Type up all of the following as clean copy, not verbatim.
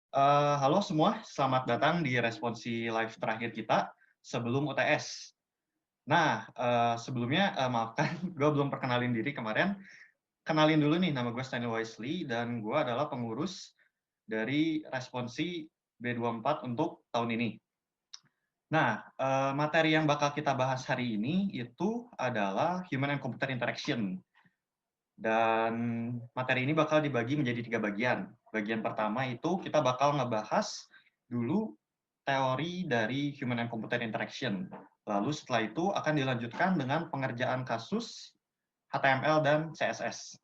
Halo semua, selamat datang di responsi live terakhir kita sebelum UTS. Nah, sebelumnya maafkan gue belum perkenalin diri kemarin. Kenalin dulu nih, nama gue Stanley Wisely dan gue adalah pengurus dari responsi B24 untuk tahun ini. Nah, materi yang bakal kita bahas hari ini itu adalah Human and Computer Interaction. Dan materi ini bakal dibagi menjadi 3 bagian. Bagian pertama itu kita bakal ngebahas dulu teori dari Human and Computer Interaction. Lalu setelah itu akan dilanjutkan dengan pengerjaan kasus HTML dan CSS.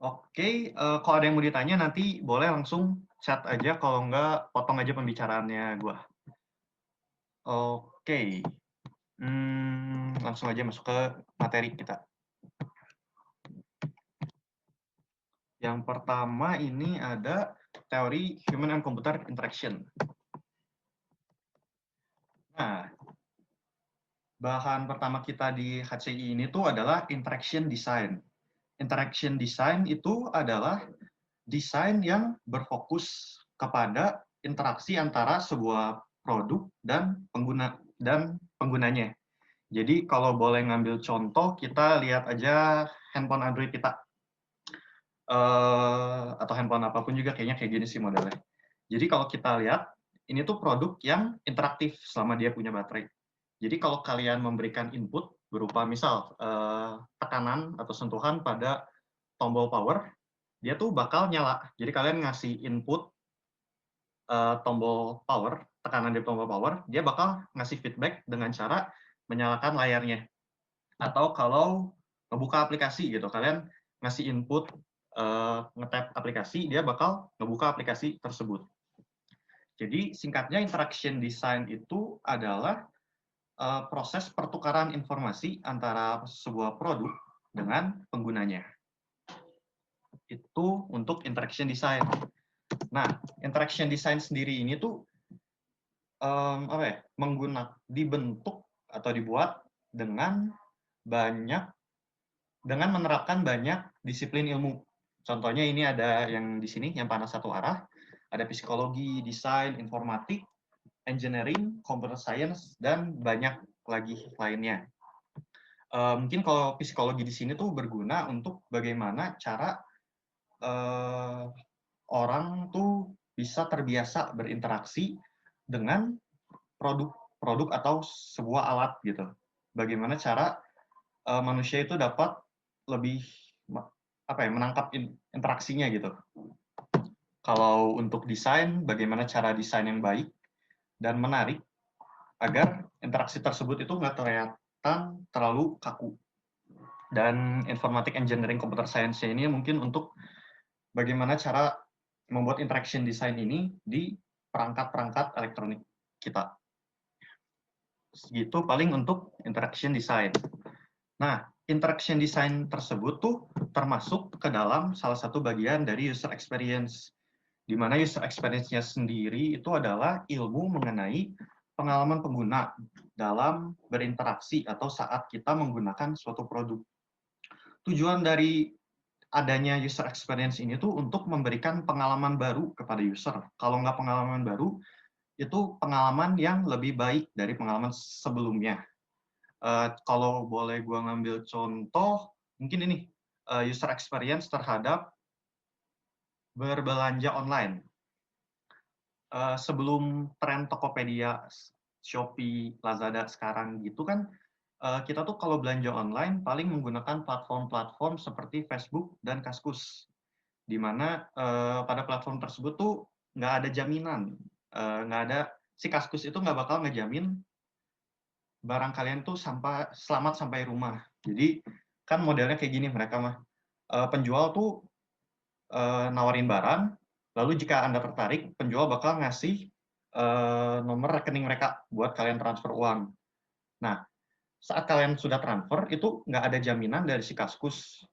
Oke, kalau ada yang mau ditanya nanti boleh langsung chat aja, kalau enggak potong aja pembicaraannya gue. Oke, langsung aja masuk ke materi kita. Yang pertama ini ada teori Human and Computer Interaction. Nah, bahan pertama kita di HCI ini tuh adalah Interaction Design. Interaction Design itu adalah desain yang berfokus kepada interaksi antara sebuah produk dan penggunanya. Jadi kalau boleh ngambil contoh, kita lihat aja handphone Android kita. Atau handphone apapun juga kayaknya kayak gini sih modelnya. Jadi kalau kita lihat, ini tuh produk yang interaktif selama dia punya baterai. Jadi kalau kalian memberikan input berupa misal tekanan atau sentuhan pada tombol power, dia tuh bakal nyala. Jadi kalian ngasih input tombol power, tekanan di tombol power, dia bakal ngasih feedback dengan cara menyalakan layarnya. Atau kalau ngebuka aplikasi gitu, kalian ngasih input nge-tap aplikasi, dia bakal ngebuka aplikasi tersebut. Jadi singkatnya interaction design itu adalah proses pertukaran informasi antara sebuah produk dengan penggunanya. Itu untuk interaction design. Nah, interaction design sendiri ini tuh dibentuk atau dibuat dengan menerapkan banyak disiplin ilmu. Contohnya ini ada yang di sini yang panas satu arah, ada psikologi, desain, informatik, engineering, computer science, dan banyak lagi lainnya. Mungkin kalau psikologi di sini tuh berguna untuk bagaimana cara orang tuh bisa terbiasa berinteraksi dengan produk atau sebuah alat gitu. Bagaimana cara manusia itu dapat lebih menangkap interaksinya gitu. Kalau untuk desain, bagaimana cara desain yang baik dan menarik agar interaksi tersebut itu nggak kelihatan terlalu kaku. Dan informatik engineering computer science ini mungkin untuk bagaimana cara membuat interaction design ini di perangkat-perangkat elektronik kita. Segitu paling untuk interaction design. Nah, interaction design tersebut tuh termasuk ke dalam salah satu bagian dari user experience, di mana user experience-nya sendiri itu adalah ilmu mengenai pengalaman pengguna dalam berinteraksi atau saat kita menggunakan suatu produk. Tujuan dari adanya user experience ini tuh untuk memberikan pengalaman baru kepada user. Kalau nggak pengalaman baru, itu pengalaman yang lebih baik dari pengalaman sebelumnya. Kalau boleh gue ngambil contoh, mungkin ini user experience terhadap berbelanja online. Sebelum tren Tokopedia, Shopee, Lazada sekarang gitu kan, kita tuh kalau belanja online paling menggunakan platform-platform seperti Facebook dan Kaskus, di mana pada platform tersebut tuh nggak ada jaminan, nggak ada, si Kaskus itu nggak bakal ngejamin barang kalian tuh selamat sampai rumah. Jadi kan modelnya kayak gini mereka mah, penjual tuh nawarin barang, lalu jika Anda tertarik, penjual bakal ngasih nomor rekening mereka buat kalian transfer uang. Nah, saat kalian sudah transfer, itu nggak ada jaminan dari si Kaskus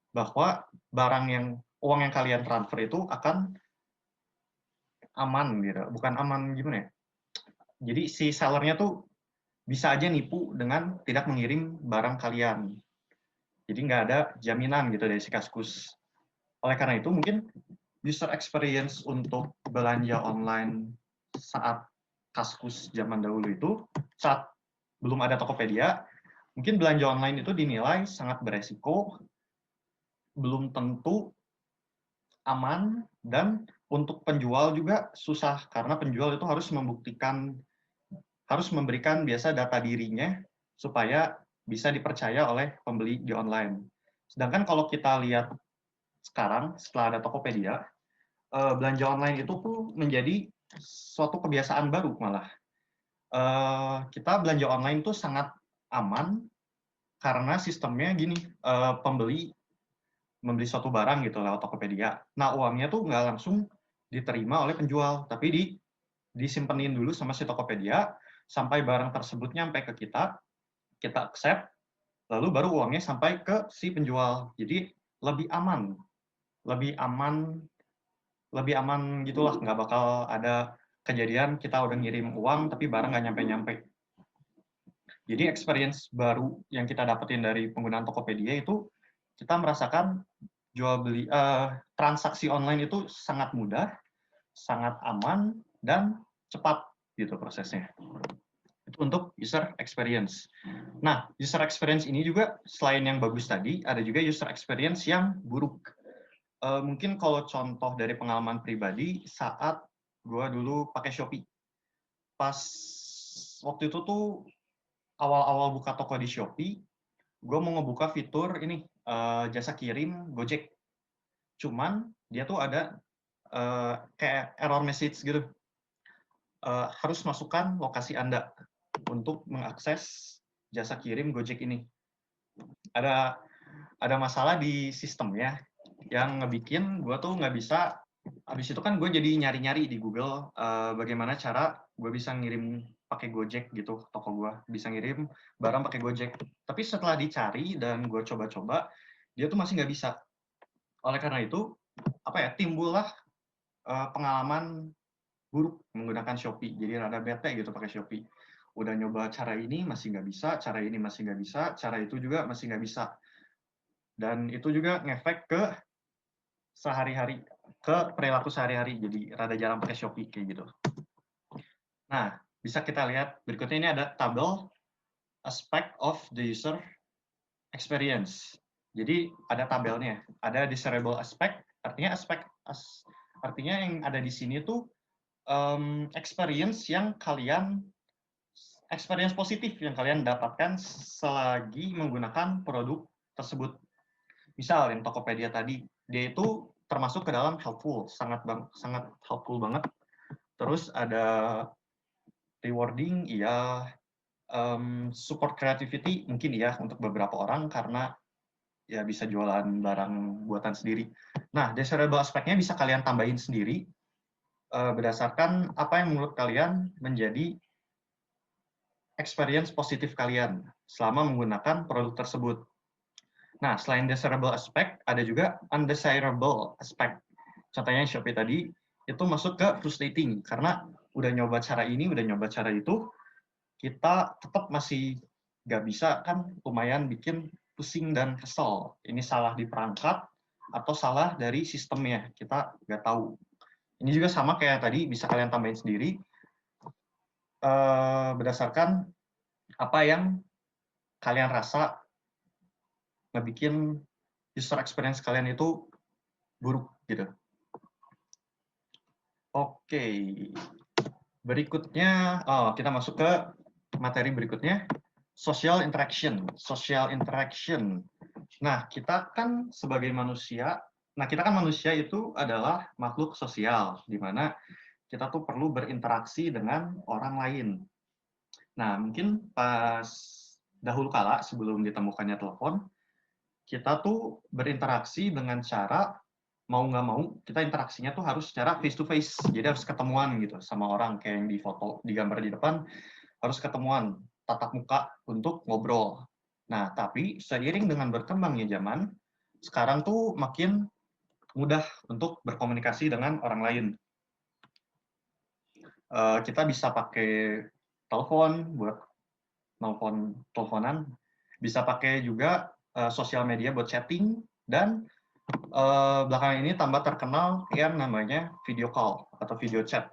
bahwa uang yang kalian transfer itu akan aman gitu. Bukan aman gimana ya? Jadi si sellernya tuh bisa aja nipu dengan tidak mengirim barang kalian. Jadi nggak ada jaminan gitu dari si Kaskus. Oleh karena itu mungkin user experience untuk belanja online saat Kaskus zaman dahulu itu, saat belum ada Tokopedia, mungkin belanja online itu dinilai sangat beresiko, belum tentu aman, dan untuk penjual juga susah, karena penjual itu harus memberikan biasa data dirinya supaya bisa dipercaya oleh pembeli di online. Sedangkan kalau kita lihat sekarang, setelah ada Tokopedia, belanja online itu tuh menjadi suatu kebiasaan baru malah. Kita belanja online tuh sangat aman karena sistemnya gini, pembeli membeli suatu barang gitu lewat Tokopedia. Nah, uangnya tuh nggak langsung diterima oleh penjual, tapi disimpenin dulu sama si Tokopedia sampai barang tersebut nyampe ke kita accept, lalu baru uangnya sampai ke si penjual. Jadi lebih aman, lebih aman lebih aman gitulah, nggak bakal ada kejadian kita udah ngirim uang tapi barang nggak nyampe-nyampe. Jadi experience baru yang kita dapetin dari penggunaan Tokopedia itu, kita merasakan transaksi online itu sangat mudah, sangat aman, dan cepat gitu prosesnya. Itu untuk user experience. Nah, user experience ini juga selain yang bagus tadi, ada juga user experience yang buruk. Mungkin kalau contoh dari pengalaman pribadi saat gue dulu pakai Shopee. Pas waktu itu tuh awal-awal buka toko di Shopee, gue mau ngebuka fitur ini, jasa kirim Gojek. Cuman dia tuh ada kayak error message gitu. Harus masukkan lokasi Anda untuk mengakses jasa kirim Gojek ini. Ada masalah di sistemnya yang ngebikin gue tuh nggak bisa. Habis itu kan gue jadi nyari-nyari di Google bagaimana cara gue bisa ngirim pakai Gojek gitu, toko gue bisa ngirim barang pakai Gojek. Tapi setelah dicari dan gue coba-coba, dia tuh masih nggak bisa. Oleh karena itu, timbullah pengalaman buruk menggunakan Shopee. Jadi rada bete gitu pakai Shopee. Udah nyoba cara ini masih nggak bisa, cara ini masih nggak bisa, cara itu juga masih nggak bisa. Dan itu juga ngefek ke sehari-hari, ke perilaku sehari-hari. Jadi rada jarang pakai Shopee kayak gitu. Nah, bisa kita lihat berikutnya, ini ada tabel aspect of the user experience. Jadi ada tabelnya, ada desirable aspect, artinya yang ada di sini tuh experience positif yang kalian dapatkan selagi menggunakan produk tersebut. Misal yang Tokopedia tadi, dia itu termasuk ke dalam helpful, sangat helpful banget. Terus ada rewarding, iya. Support creativity mungkin ya untuk beberapa orang karena ya bisa jualan barang buatan sendiri. Nah, desirable aspeknya bisa kalian tambahin sendiri berdasarkan apa yang menurut kalian menjadi experience positif kalian selama menggunakan produk tersebut. Nah, selain desirable aspect, ada juga undesirable aspect. Contohnya Shopee tadi, itu masuk ke frustrating, karena udah nyoba cara ini, udah nyoba cara itu, kita tetap masih nggak bisa, kan lumayan bikin pusing dan kesel. Ini salah di perangkat atau salah dari sistemnya, kita nggak tahu. Ini juga sama kayak tadi, bisa kalian tambahin sendiri berdasarkan apa yang kalian rasa ngebikin user experience kalian itu buruk gitu. Oke, berikutnya kita masuk ke materi berikutnya, social interaction. Social interaction. Nah, kita kan manusia itu adalah makhluk sosial, di mana kita tuh perlu berinteraksi dengan orang lain. Nah, mungkin pas dahulu kala sebelum ditemukannya telepon, kita tuh berinteraksi dengan cara mau nggak mau kita interaksinya tuh harus secara face to face, jadi harus ketemuan gitu sama orang, kayak yang di foto, di gambar di depan, harus ketemuan tatap muka untuk ngobrol. Nah, tapi seiring dengan berkembangnya zaman, sekarang tuh makin mudah untuk berkomunikasi dengan orang lain. Kita bisa pakai telepon buat teleponan, bisa pakai juga sosial media buat chatting, dan belakangan ini tambah terkenal yang namanya video call atau video chat.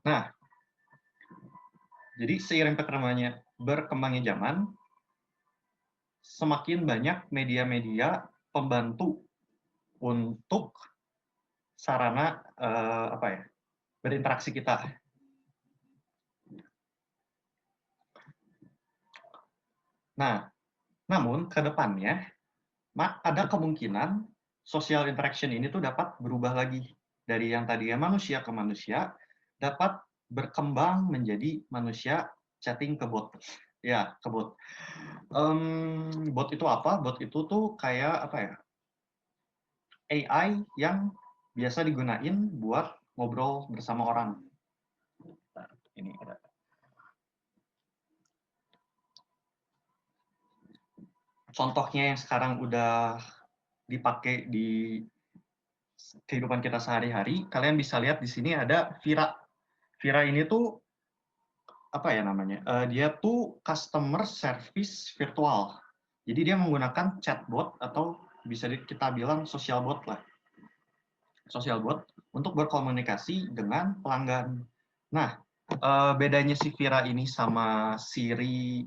Nah, jadi seiring berkembangnya zaman, semakin banyak media-media pembantu untuk sarana berinteraksi kita. Nah, namun ke depannya ada kemungkinan social interaction ini tuh dapat berubah lagi dari yang tadinya manusia ke manusia dapat berkembang menjadi manusia chatting ke bot. Ya, ke bot. Bot itu apa? Bot itu tuh kayak AI yang biasa digunain buat ngobrol bersama orang. Nah, ini ada. Contohnya yang sekarang udah dipakai di kehidupan kita sehari-hari, kalian bisa lihat di sini ada Vira. Vira ini tuh apa ya namanya? Dia tuh customer service virtual. Jadi dia menggunakan chatbot atau bisa kita bilang social bot lah. Social bot untuk berkomunikasi dengan pelanggan. Nah, bedanya si Vira ini sama Siri,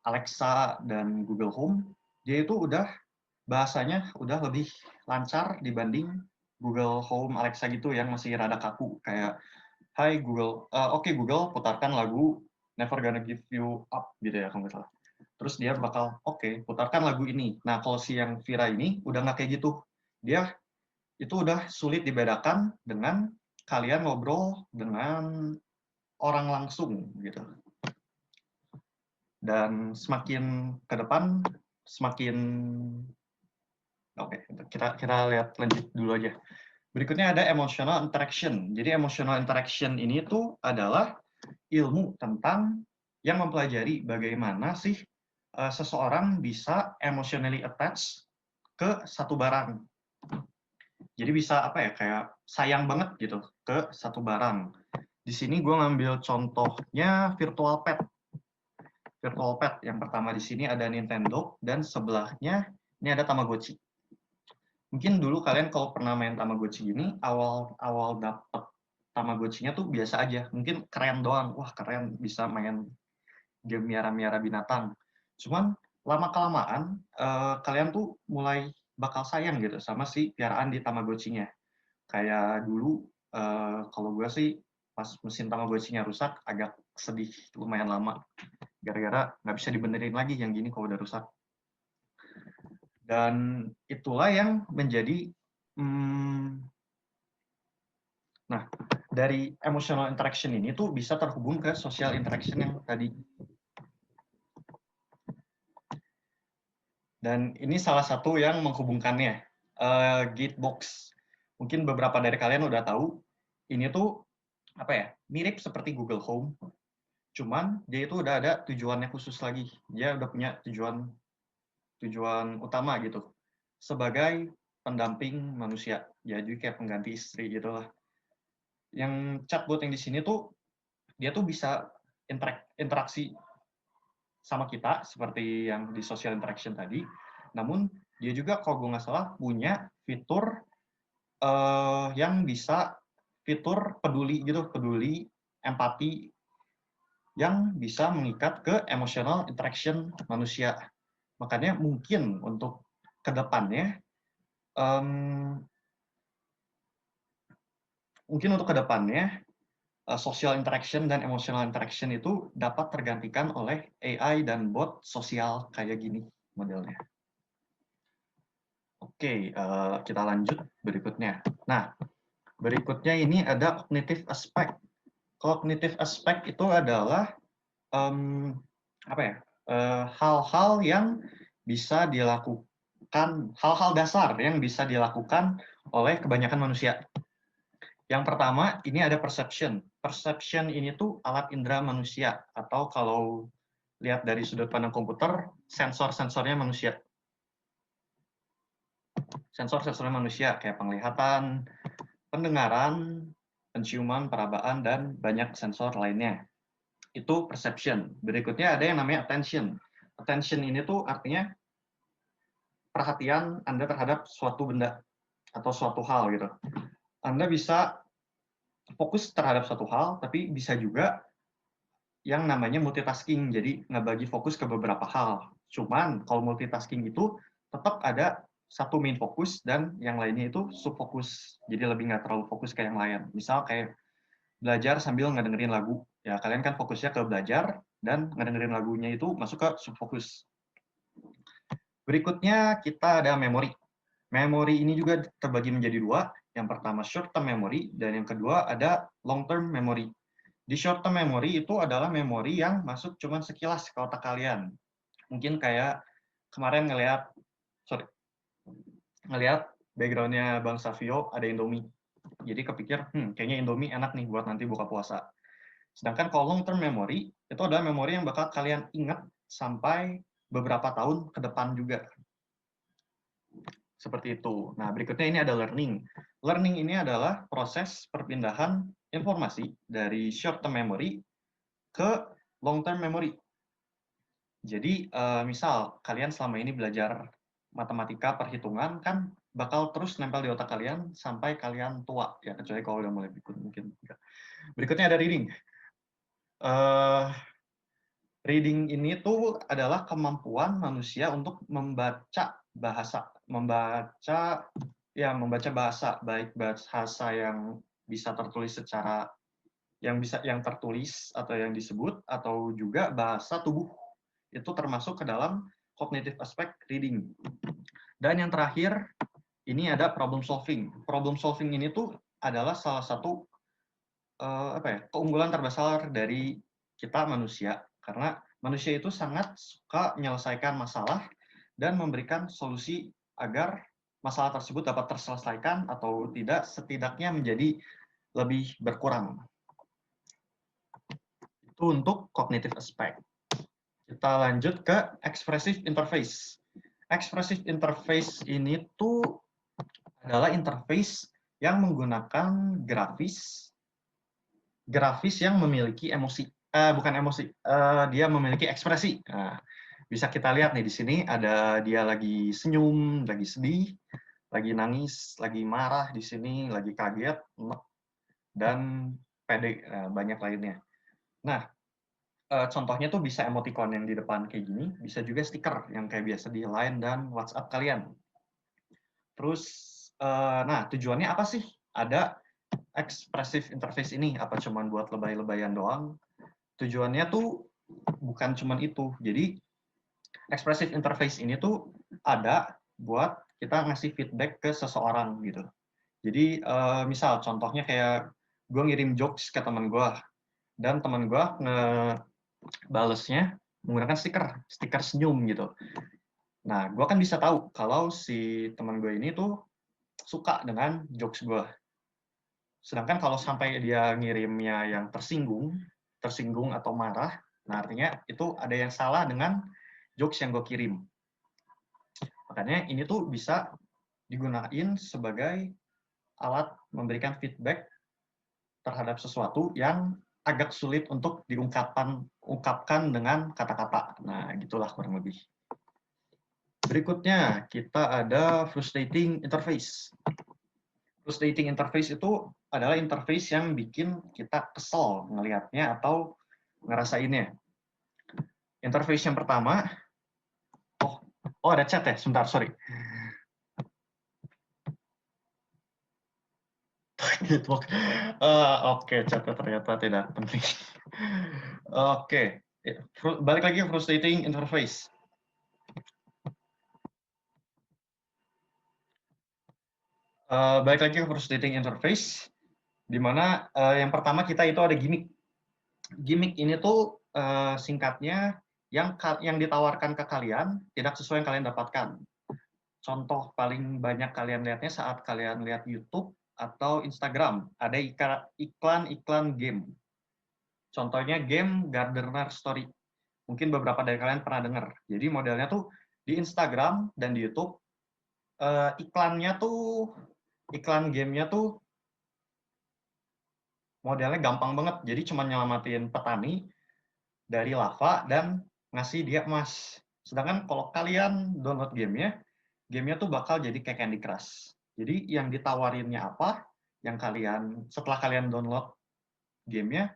Alexa, dan Google Home, dia itu udah bahasanya udah lebih lancar dibanding Google Home, Alexa gitu yang masih rada kaku kayak Hai Google, oke Google putarkan lagu Never Gonna Give You Up gitu ya kalau nggak salah. Terus dia bakal oke putarkan lagu ini. Nah kalau si yang Vira ini udah nggak kayak gitu. Dia itu udah sulit dibedakan dengan kalian ngobrol dengan orang langsung gitu. Dan semakin ke depan semakin kita lihat lanjut dulu aja. Berikutnya ada emotional interaction. Jadi emotional interaction ini tuh adalah ilmu tentang yang mempelajari bagaimana sih seseorang bisa emotionally attached ke satu barang. Jadi bisa kayak sayang banget gitu ke satu barang. Di sini gue ngambil contohnya virtual pet. Virtual pet yang pertama di sini ada Nintendo dan sebelahnya ini ada Tamagotchi. Mungkin dulu kalian kalau pernah main Tamagotchi gini, awal dapet Tamagotchi-nya tuh biasa aja. Mungkin keren doang. Wah, keren bisa main game miara-miara binatang. Cuman lama-kelamaan kalian tuh mulai bakal sayang gitu sama si piaraan di Tamagotchi-nya. Kayak dulu kalau gue sih pas mesin Tamagotchi-nya rusak agak sedih lumayan lama. Gara-gara nggak bisa dibenerin lagi yang gini kalau udah rusak. Dan itulah yang menjadi nah, dari emotional interaction ini tuh bisa terhubung ke social interaction yang tadi. Dan ini salah satu yang menghubungkannya, Gatebox. Mungkin beberapa dari kalian udah tahu, ini tuh mirip seperti Google Home, cuman dia itu udah ada tujuannya khusus lagi. Dia udah punya tujuan utama gitu, sebagai pendamping manusia. Ya, jadi kayak pengganti istri gitu lah. Yang chatbot yang di sini tuh dia tuh bisa interaksi sama kita seperti yang di social interaction tadi. Namun dia juga kalau gue nggak salah punya fitur yang bisa fitur peduli gitu, peduli, empati yang bisa mengikat ke emotional interaction manusia. Makanya mungkin untuk kedepannya social interaction dan emotional interaction itu dapat tergantikan oleh AI dan bot sosial kayak gini modelnya. Oke, kita lanjut berikutnya. Nah, berikutnya ini ada cognitive aspect. Cognitive aspect itu adalah hal-hal yang bisa dilakukan, hal-hal dasar yang bisa dilakukan oleh kebanyakan manusia. Yang pertama, ini ada perception. Perception ini tuh alat indera manusia, atau kalau lihat dari sudut pandang komputer, sensor-sensornya manusia. Sensor-sensornya manusia, kayak penglihatan, pendengaran, penciuman, perabaan, dan banyak sensor lainnya. Itu perception. Berikutnya ada yang namanya attention. Attention ini tuh artinya perhatian Anda terhadap suatu benda atau suatu hal gitu. Anda bisa fokus terhadap suatu hal, tapi bisa juga yang namanya multitasking, jadi ngebagi fokus ke beberapa hal. Cuman kalau multitasking itu tetap ada satu main fokus dan yang lainnya itu subfokus. Jadi lebih nggak terlalu fokus kayak yang lain. Misal kayak belajar sambil ngedengerin lagu. Ya kalian kan fokusnya ke belajar dan ngedengerin lagunya itu masuk ke subfokus. Berikutnya kita ada memori. Memori ini juga terbagi menjadi dua. Yang pertama short term memory dan yang kedua ada long term memory. Di short term memory itu adalah memori yang masuk cuma sekilas ke otak kalian. Mungkin kayak kemarin ngelihat backgroundnya Bang Savio ada Indomie. Jadi kepikir, kayaknya Indomie enak nih buat nanti buka puasa. Sedangkan kalau long term memory, itu adalah memori yang bakal kalian ingat sampai beberapa tahun ke depan juga. Seperti itu. Nah, berikutnya ini ada learning. Learning ini adalah proses perpindahan informasi dari short term memory ke long term memory. Jadi, misal kalian selama ini belajar matematika, perhitungan, kan bakal terus nempel di otak kalian sampai kalian tua, ya kecuali kalau udah mulai pikun mungkin enggak. Berikutnya ada reading. Reading ini tuh adalah kemampuan manusia untuk membaca bahasa, membaca bahasa, baik bahasa yang bisa tertulis secara yang tertulis atau yang disebut atau juga bahasa tubuh. Itu termasuk ke dalam cognitive aspect reading. Dan yang terakhir ini ada problem solving. Problem solving ini tuh adalah salah satu keunggulan terbesar dari kita manusia, karena manusia itu sangat suka menyelesaikan masalah dan memberikan solusi agar masalah tersebut dapat terselesaikan atau tidak, setidaknya menjadi lebih berkurang. Itu untuk cognitive aspect. Kita lanjut ke expressive interface. Expressive interface ini tuh adalah interface yang menggunakan grafis yang memiliki emosi. Bukan emosi, dia memiliki ekspresi. Nah, bisa kita lihat nih di sini ada dia lagi senyum, lagi sedih, lagi nangis, lagi marah di sini, lagi kaget, dan pede, banyak lainnya. Nah, contohnya tuh bisa emoticon yang di depan kayak gini, bisa juga stiker yang kayak biasa di Line dan WhatsApp kalian. Terus, nah tujuannya apa sih ada expressive interface ini? Apa cuman buat lebay-lebayan doang? Tujuannya tuh bukan cuman itu. Jadi expressive interface ini tuh ada buat kita ngasih feedback ke seseorang gitu. Jadi misal contohnya kayak gue ngirim jokes ke teman gue dan teman gue ngebalesnya menggunakan stiker senyum gitu. Nah, gue kan bisa tahu kalau si teman gue ini tuh suka dengan jokes gue. Sedangkan kalau sampai dia ngirimnya yang tersinggung atau marah, nah artinya itu ada yang salah dengan jokes yang gue kirim. Makanya ini tuh bisa digunakan sebagai alat memberikan feedback terhadap sesuatu yang agak sulit untuk diungkapkan dengan kata-kata. Nah, gitulah kurang lebih. Berikutnya, kita ada frustrating interface. Frustrating interface itu adalah interface yang bikin kita kesel ngelihatnya atau ngerasainnya. Interface yang pertama, oh ada chat ya, sebentar, sorry. Oke, chatnya ternyata tidak penting. Oke, balik lagi ke frustrating interface. Balik lagi ke frustrating interface, di mana yang pertama kita itu ada gimmick. Gimmick ini tuh singkatnya yang ditawarkan ke kalian tidak sesuai yang kalian dapatkan. Contoh paling banyak kalian lihatnya saat kalian lihat YouTube atau Instagram, ada iklan-iklan game. Contohnya game Gardener Story. Mungkin beberapa dari kalian pernah dengar. Jadi modelnya tuh di Instagram dan di YouTube, iklan gamenya tuh modelnya gampang banget. Jadi cuma nyelamatin petani dari lava dan ngasih dia emas. Sedangkan kalau kalian download gamenya, gamenya tuh bakal jadi kayak Candy Crush. Jadi yang ditawarinnya apa, yang setelah kalian download gamenya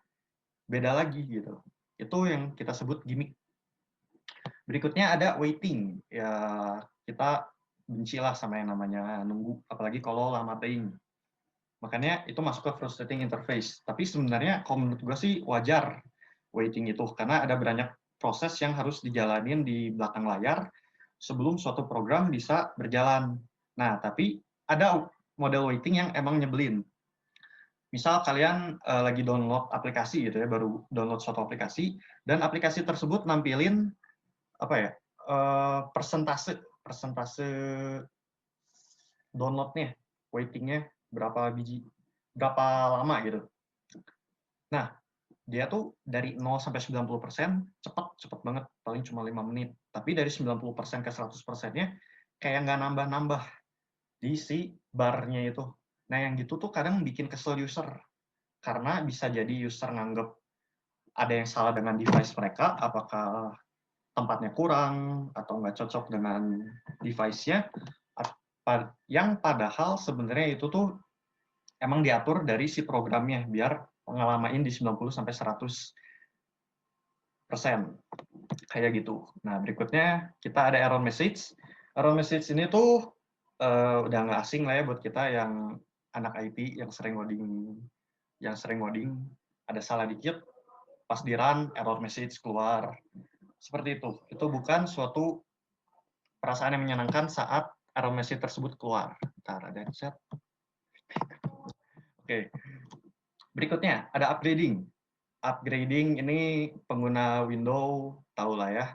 beda lagi gitu. Itu yang kita sebut gimmick. Berikutnya ada waiting. Ya, kita bencilah sama yang namanya nunggu, apalagi kalau lama playing. Makanya itu masuk ke frustrating interface. Tapi sebenarnya kalau menurut gue sih wajar waiting itu, karena ada banyak proses yang harus dijalanin di belakang layar sebelum suatu program bisa berjalan. Nah, tapi ada model waiting yang emang nyebelin. Misal kalian lagi download aplikasi gitu ya, baru download suatu aplikasi, dan aplikasi tersebut nampilin apa ya, persentase downloadnya, waitingnya berapa biji, berapa lama gitu. Nah, dia tuh dari 0 sampai 90% cepet banget, paling cuma 5 menit. Tapi dari 90% ke 100%-nya kayak nggak nambah-nambah di si barnya itu. Nah, yang gitu tuh kadang bikin kesel user. Karena bisa jadi user nganggep ada yang salah dengan device mereka, apakah tempatnya kurang, atau nggak cocok dengan device-nya, yang padahal sebenarnya itu tuh emang diatur dari si programnya, biar ngelamain di 90-100%. Kayak gitu. Nah, berikutnya kita ada error message. Error message ini tuh udah nggak asing lah ya buat kita yang anak IT yang sering ngoding, ada salah dikit, pas di run, error message keluar. Seperti itu. Itu bukan suatu perasaan yang menyenangkan saat error message tersebut keluar. Bentar, ada chat. Oke. Berikutnya, ada upgrading. Upgrading ini pengguna Windows tahu lah ya,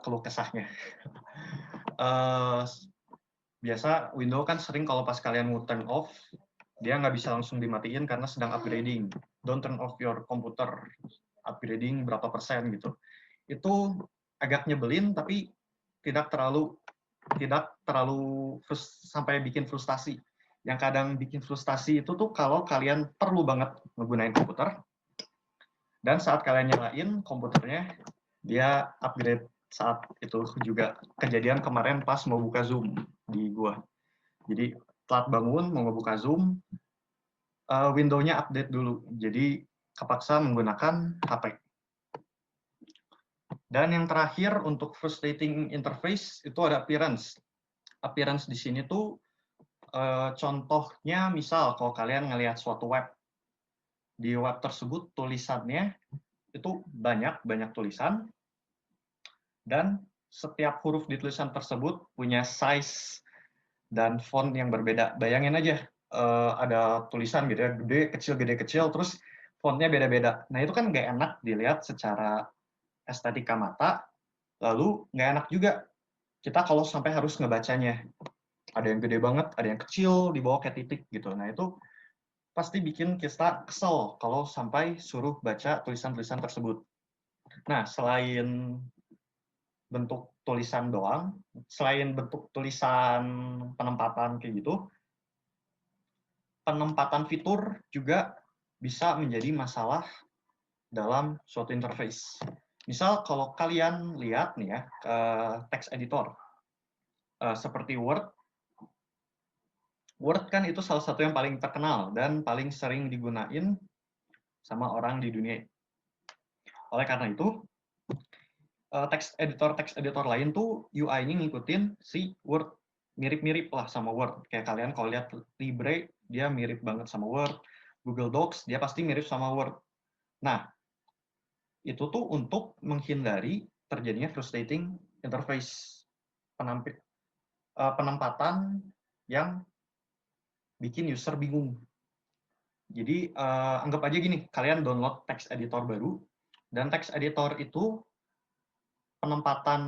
keluh kesahnya. Biasa Windows kan sering kalau pas kalian mau turn off, dia nggak bisa langsung dimatiin karena sedang upgrading. Don't turn off your computer, upgrading berapa persen gitu. Itu agak nyebelin, tapi tidak terlalu sampai bikin frustasi. Yang kadang bikin frustasi itu tuh kalau kalian perlu banget menggunakan komputer, dan saat kalian nyalain komputernya, dia upgrade saat itu juga. Kejadian kemarin pas mau buka Zoom di gua. Jadi telat bangun, mau ngebuka Zoom, window-nya update dulu. Jadi kepaksa menggunakan HP. Dan yang terakhir untuk frustrating interface itu ada appearance. Appearance di sini tuh contohnya misal kalau kalian ngelihat suatu web, di web tersebut tulisannya itu banyak tulisan, dan setiap huruf di tulisan tersebut punya size dan font yang berbeda. Bayangin aja ada tulisan gitu ya, gede kecil, terus fontnya beda-beda. Nah itu kan nggak enak dilihat secara estetika mata, lalu nggak enak juga kita kalau sampai harus ngebacanya. Ada yang gede banget, ada yang kecil, di bawah kayak titik gitu. Nah itu pasti bikin kita kesel kalau sampai suruh baca tulisan-tulisan tersebut. Nah, selain bentuk tulisan doang, selain bentuk tulisan penempatan kayak gitu, penempatan fitur juga bisa menjadi masalah dalam suatu interface. Misal kalau kalian lihat nih ya, text editor, seperti Word kan itu salah satu yang paling terkenal dan paling sering digunain sama orang di dunia. Oleh karena itu, text editor lain tuh UI-nya ngikutin si Word, mirip-mirip lah sama Word. Kayak kalian kalau lihat Libre, dia mirip banget sama Word. Google Docs, dia pasti mirip sama Word. Nah, itu tuh untuk menghindari terjadinya frustrating interface, penempatan yang bikin user bingung. Jadi anggap aja gini, kalian download text editor baru, dan text editor itu penempatan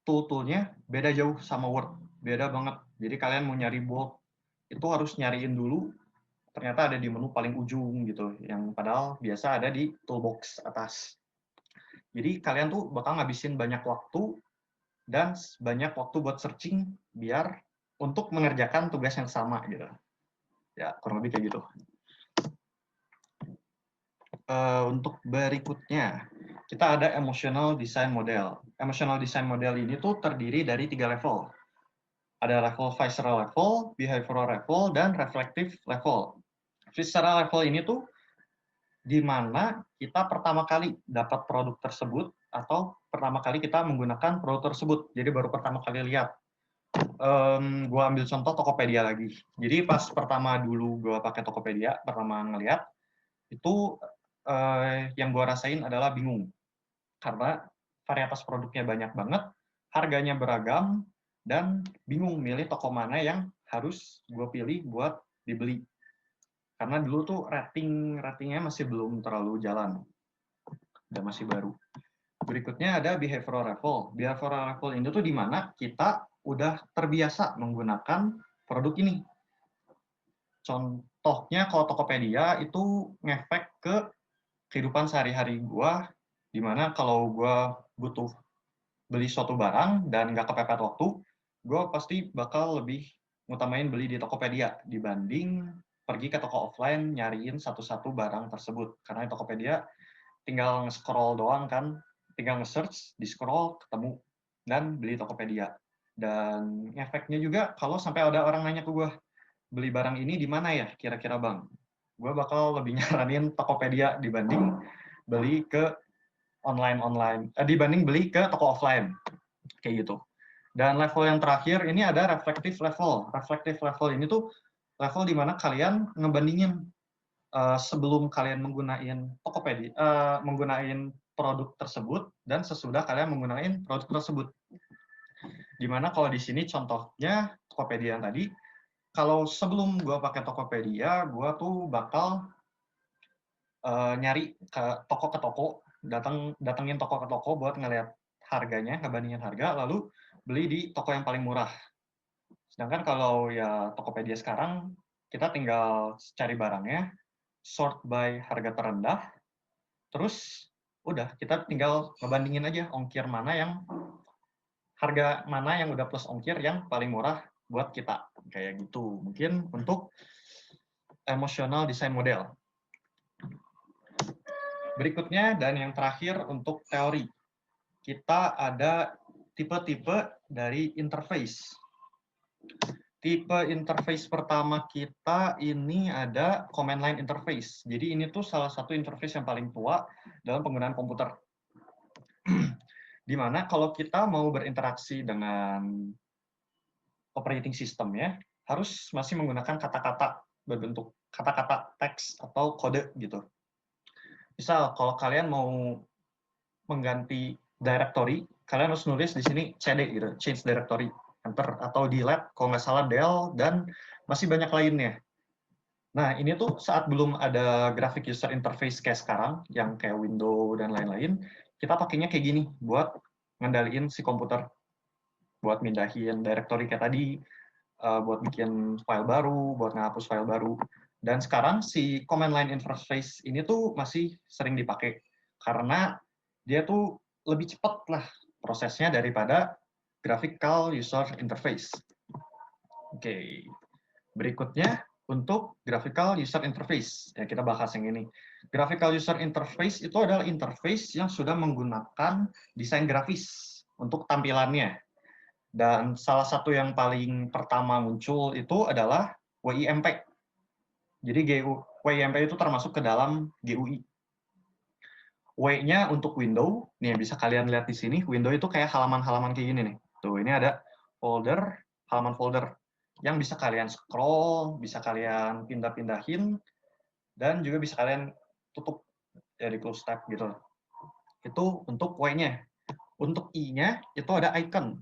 tool-toolnya beda jauh sama Word, beda banget. Jadi kalian mau nyari bold, itu harus nyariin dulu, ternyata ada di menu paling ujung gitu, yang padahal biasa ada di toolbox atas. Jadi kalian tuh bakal ngabisin banyak waktu dan banyak waktu buat searching biar untuk mengerjakan tugas yang sama gitu. Ya, kurang lebih kayak gitu. Untuk berikutnya, kita ada emotional design model. Emotional design model ini tuh terdiri dari 3 level. Ada level visceral level, behavioral level, dan reflective level. Visceral level ini tuh di mana kita pertama kali dapat produk tersebut atau pertama kali kita menggunakan produk tersebut. Jadi baru pertama kali lihat. Gua ambil contoh Tokopedia lagi. Jadi pas pertama dulu gua pakai Tokopedia, pertama ngeliat, itu yang gua rasain adalah bingung. Karena varietas produknya banyak banget, harganya beragam, dan bingung milih toko mana yang harus gue pilih buat dibeli. Karena dulu tuh ratingnya masih belum terlalu jalan, dan masih baru. Berikutnya ada behavioral level. Behavioral level ini tuh di mana kita udah terbiasa menggunakan produk ini. Contohnya kalau Tokopedia itu ngefek ke kehidupan sehari-hari gue, di mana kalau gue butuh beli suatu barang dan nggak kepepet waktu, gue pasti bakal lebih ngutamain beli di Tokopedia dibanding pergi ke toko offline nyariin satu-satu barang tersebut. Karena di Tokopedia tinggal nge-scroll doang kan, tinggal nge-search, di-scroll, ketemu, dan beli Tokopedia. Dan efeknya juga kalau sampai ada orang nanya ke gue, beli barang ini di mana ya kira-kira bang? Gue bakal lebih nyaranin Tokopedia dibanding beli ke dibanding beli ke toko offline kayak gitu. Dan level yang terakhir ini ada reflective level. Reflective level ini tuh level di mana kalian ngebandingin sebelum kalian menggunakan produk tersebut dan sesudah kalian menggunakan produk tersebut. Dimana kalau di sini contohnya Tokopedia yang tadi, kalau sebelum gue pakai Tokopedia, gue tuh bakal nyari ke toko, datengin toko ke toko buat ngeliat harganya, ngebandingin harga, lalu beli di toko yang paling murah. Sedangkan kalau ya Tokopedia sekarang, kita tinggal cari barangnya, sort by harga terendah, terus udah kita tinggal ngebandingin aja harga mana yang udah plus ongkir yang paling murah buat kita. Kayak gitu. Mungkin untuk emotional design model. Berikutnya dan yang terakhir untuk teori. Kita ada tipe-tipe dari interface. Tipe interface pertama kita ini ada command line interface. Jadi ini tuh salah satu interface yang paling tua dalam penggunaan komputer. Di mana kalau kita mau berinteraksi dengan operating system ya, harus masih menggunakan kata-kata berbentuk kata-kata teks atau kode gitu. Misal kalau kalian mau mengganti directory, kalian harus nulis di sini cd gitu, change directory, enter, atau delete kalau nggak salah del, dan masih banyak lainnya. Nah, ini tuh saat belum ada graphic user interface kayak sekarang, yang kayak window dan lain-lain, kita pakainya kayak gini buat ngendaliin si komputer, buat mindahin directory kayak tadi, buat bikin file baru, buat ngapus file baru. Dan sekarang si command line interface ini tuh masih sering dipakai, karena dia tuh lebih cepat lah prosesnya daripada graphical user interface. Oke, berikutnya untuk graphical user interface. Ya, kita bahas yang ini. Graphical user interface itu adalah interface yang sudah menggunakan desain grafis untuk tampilannya. Dan salah satu yang paling pertama muncul itu adalah WIMP. Jadi WIMP itu termasuk ke dalam GUI. W-nya untuk window, nih bisa kalian lihat di sini, window itu kayak halaman-halaman kayak gini nih. Tuh, ini ada folder, halaman folder, yang bisa kalian scroll, bisa kalian pindah-pindahin, dan juga bisa kalian tutup dari close tab gitu. Itu untuk W-nya. Untuk I-nya, itu ada icon.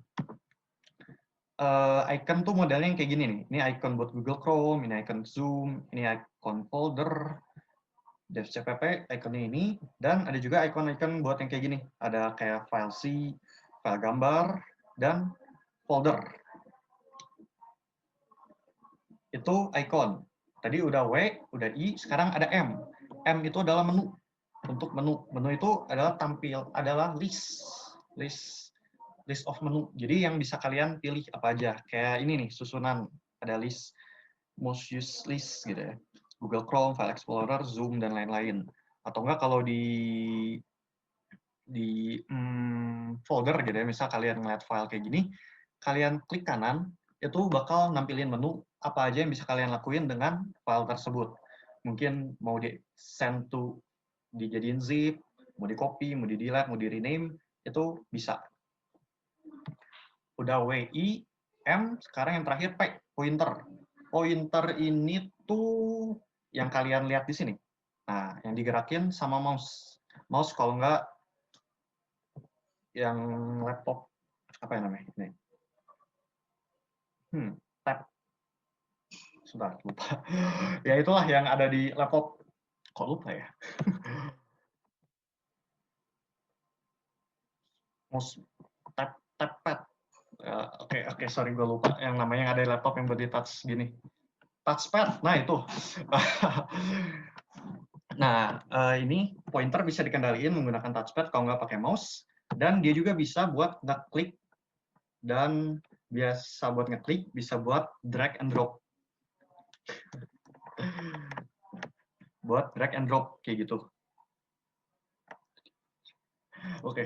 Icon tuh modelnya yang kayak gini nih. Ini icon buat Google Chrome, ini icon Zoom, ini icon folder, DevCPP, ikonnya ini, dan ada juga icon-icon buat yang kayak gini. Ada kayak file C, file gambar, dan folder. Itu icon. Tadi udah W, udah I, sekarang ada M. M itu adalah menu. Untuk menu. Menu itu adalah list of menu. Jadi yang bisa kalian pilih apa aja. Kayak ini nih, susunan. Ada list, most used list gitu ya. Google Chrome, File Explorer, Zoom, dan lain-lain. Atau enggak kalau di folder gitu ya, misal kalian ngeliat file kayak gini, kalian klik kanan, itu bakal nampilin menu apa aja yang bisa kalian lakuin dengan file tersebut. Mungkin mau di send to, dijadiin zip, mau di copy, mau di delete, mau di rename, itu bisa. Udah WI, M, sekarang yang terakhir P, pointer. Pointer ini tuh yang kalian lihat di sini. Nah, yang digerakin sama mouse. Mouse kalau nggak yang laptop, apa yang namanya? Nih. Tab. Sudah lupa. Ya itulah yang ada di laptop. Kok lupa ya? Mouse tab pad. Oke, sorry gue lupa. Yang namanya yang ada di laptop yang buat di touch gini. Touchpad, nah itu. Nah, ini pointer bisa dikendaliin menggunakan touchpad kalau nggak pakai mouse. Dan dia juga bisa buat ngeklik dan biasa buat ngeklik, bisa buat drag and drop. Buat drag and drop, kayak gitu. Oke.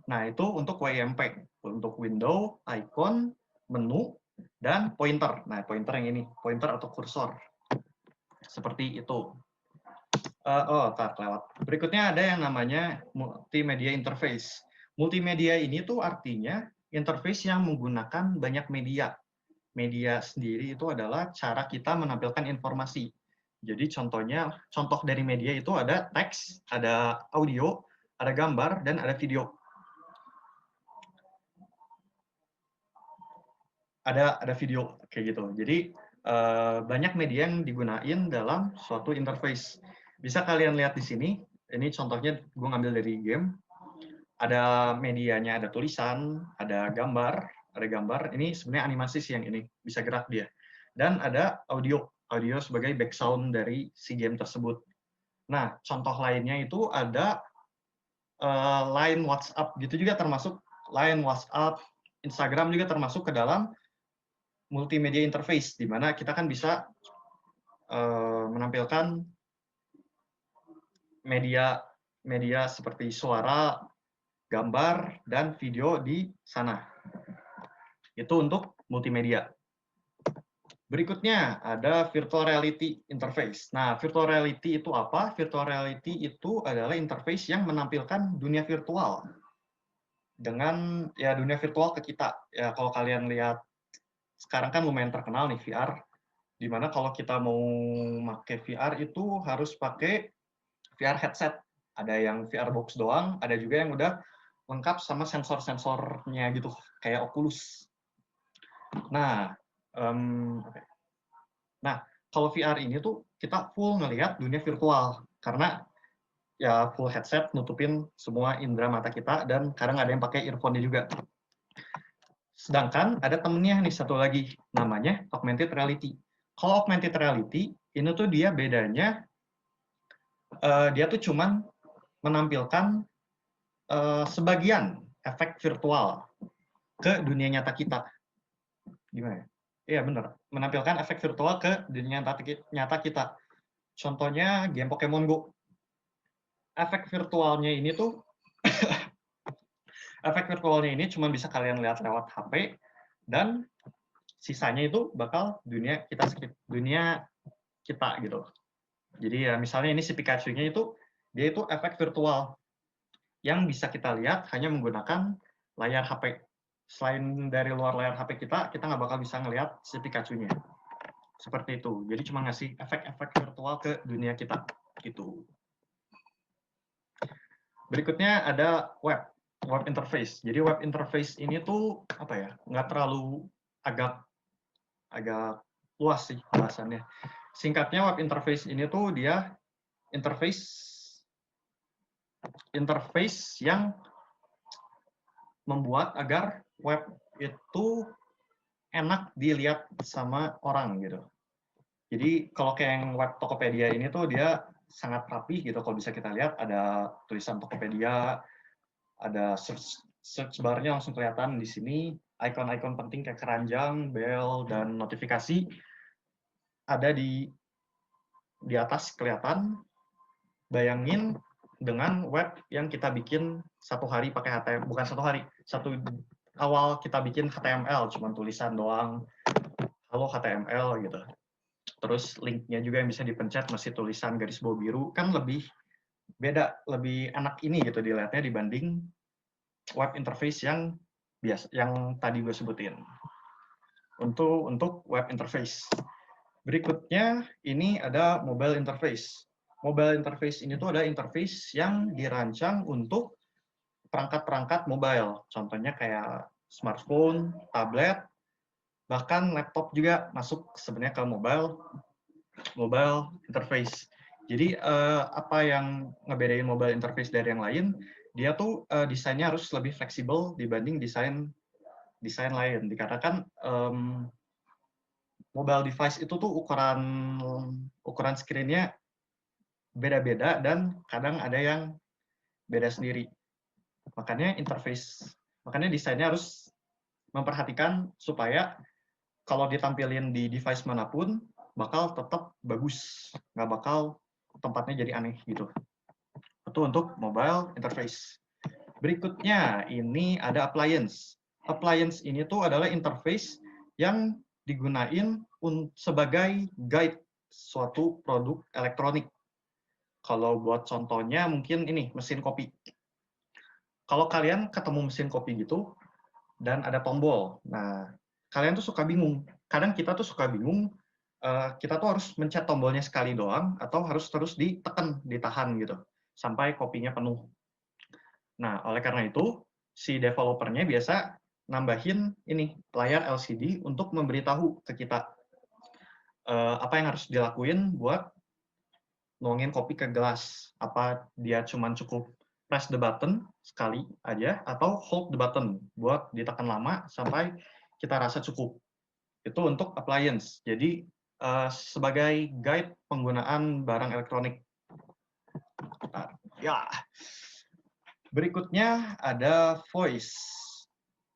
Nah, itu untuk WIMP. Untuk window, icon, menu, dan pointer. Nah, pointer yang ini. Pointer atau kursor. Seperti itu. Lewat. Berikutnya ada yang namanya multimedia interface. Multimedia ini tuh artinya interface yang menggunakan banyak media. Media sendiri itu adalah cara kita menampilkan informasi. Jadi contoh dari media itu ada teks, ada audio, ada gambar, dan ada video. Ada video kayak gitu. Jadi banyak media yang digunain dalam suatu interface. Bisa kalian lihat di sini. Ini contohnya gue ngambil dari game. Ada medianya, ada tulisan, ada gambar. Ini sebenarnya animasi sih yang ini, bisa gerak dia. Dan ada audio sebagai background dari si game tersebut. Nah, contoh lainnya itu ada line WhatsApp gitu juga termasuk, line WhatsApp, Instagram juga termasuk ke dalam multimedia interface, di mana kita kan bisa menampilkan media seperti suara, gambar, dan video di sana. Itu untuk multimedia. Berikutnya ada virtual reality interface. Nah, virtual reality itu apa? Virtual reality itu adalah interface yang menampilkan dunia virtual dengan ya dunia virtual ke kita. Ya kalau kalian lihat sekarang kan lumayan terkenal nih VR, di mana kalau kita mau pakai VR itu harus pakai VR headset. Ada yang VR box doang, ada juga yang udah lengkap sama sensor-sensornya gitu, kayak Oculus. Nah, kalau VR ini tuh kita full ngelihat dunia virtual, karena ya full headset nutupin semua indera mata kita, dan kadang ada yang pakai earphone-nya juga. Sedangkan ada temennya nih satu lagi, namanya augmented reality. Kalau augmented reality, ini tuh dia bedanya, dia tuh cuman menampilkan sebagian efek virtual ke dunia nyata kita. Gimana? Iya benar, menampilkan efek virtual ke dunia nyata kita. Contohnya game Pokemon Go. Efek virtualnya ini tuh, efek virtualnya ini cuma bisa kalian lihat lewat HP, dan sisanya itu bakal dunia kita gitu. Jadi ya misalnya ini si Pikachu-nya itu, dia itu efek virtual yang bisa kita lihat hanya menggunakan layar HP. Selain dari luar layar HP kita nggak bakal bisa ngelihat si Pikachu-nya. Seperti itu. Jadi cuma ngasih efek-efek virtual ke dunia kita. Gitu. Berikutnya ada web interface. Jadi web interface ini tuh apa ya? Nggak terlalu agak luas sih bahasannya. Singkatnya web interface ini tuh dia interface yang membuat agar web itu enak dilihat sama orang gitu. Jadi kalau kayak yang web Tokopedia ini tuh dia sangat rapi gitu. Kalau bisa kita lihat ada tulisan Tokopedia, ada search bar-nya langsung kelihatan di sini, icon-icon penting kayak keranjang, bell, dan notifikasi ada di atas kelihatan. Bayangin dengan web yang kita bikin satu hari pakai HTML, bukan satu hari, awal kita bikin HTML, cuma tulisan doang, halo HTML gitu. Terus linknya juga yang bisa dipencet masih tulisan garis bawah biru, kan lebih beda, lebih enak ini gitu dilihatnya dibanding web interface yang biasa, yang tadi gue sebutin. Untuk web interface. Berikutnya ini ada mobile interface. Mobile interface ini tuh ada interface yang dirancang untuk perangkat-perangkat mobile. Contohnya kayak smartphone, tablet, bahkan laptop juga masuk sebenarnya ke mobile interface. Jadi apa yang ngebedain mobile interface dari yang lain? Dia tuh desainnya harus lebih fleksibel dibanding desain lain. Dikarenakan mobile device itu tuh ukuran screen-nya beda-beda dan kadang ada yang beda sendiri. Makanya desainnya harus memperhatikan supaya kalau ditampilin di device manapun bakal tetap bagus, nggak bakal tempatnya jadi aneh gitu. Itu untuk mobile interface. Berikutnya ini ada appliance. Appliance ini tuh adalah interface yang digunain sebagai guide suatu produk elektronik. Kalau buat contohnya mungkin ini mesin kopi. Kalau kalian ketemu mesin kopi gitu dan ada tombol, nah kalian tuh suka bingung. Kadang kita tuh suka bingung, kita tuh harus mencet tombolnya sekali doang atau harus terus ditahan gitu sampai kopinya penuh. Nah, oleh karena itu si developernya biasa nambahin ini layar LCD untuk memberitahu ke kita apa yang harus dilakuin buat nuangin kopi ke gelas. Apa dia cuman cukup press the button sekali aja atau hold the button buat ditekan lama sampai kita rasa cukup. Itu untuk appliance. Jadi sebagai guide penggunaan barang elektronik. Ya. Berikutnya ada voice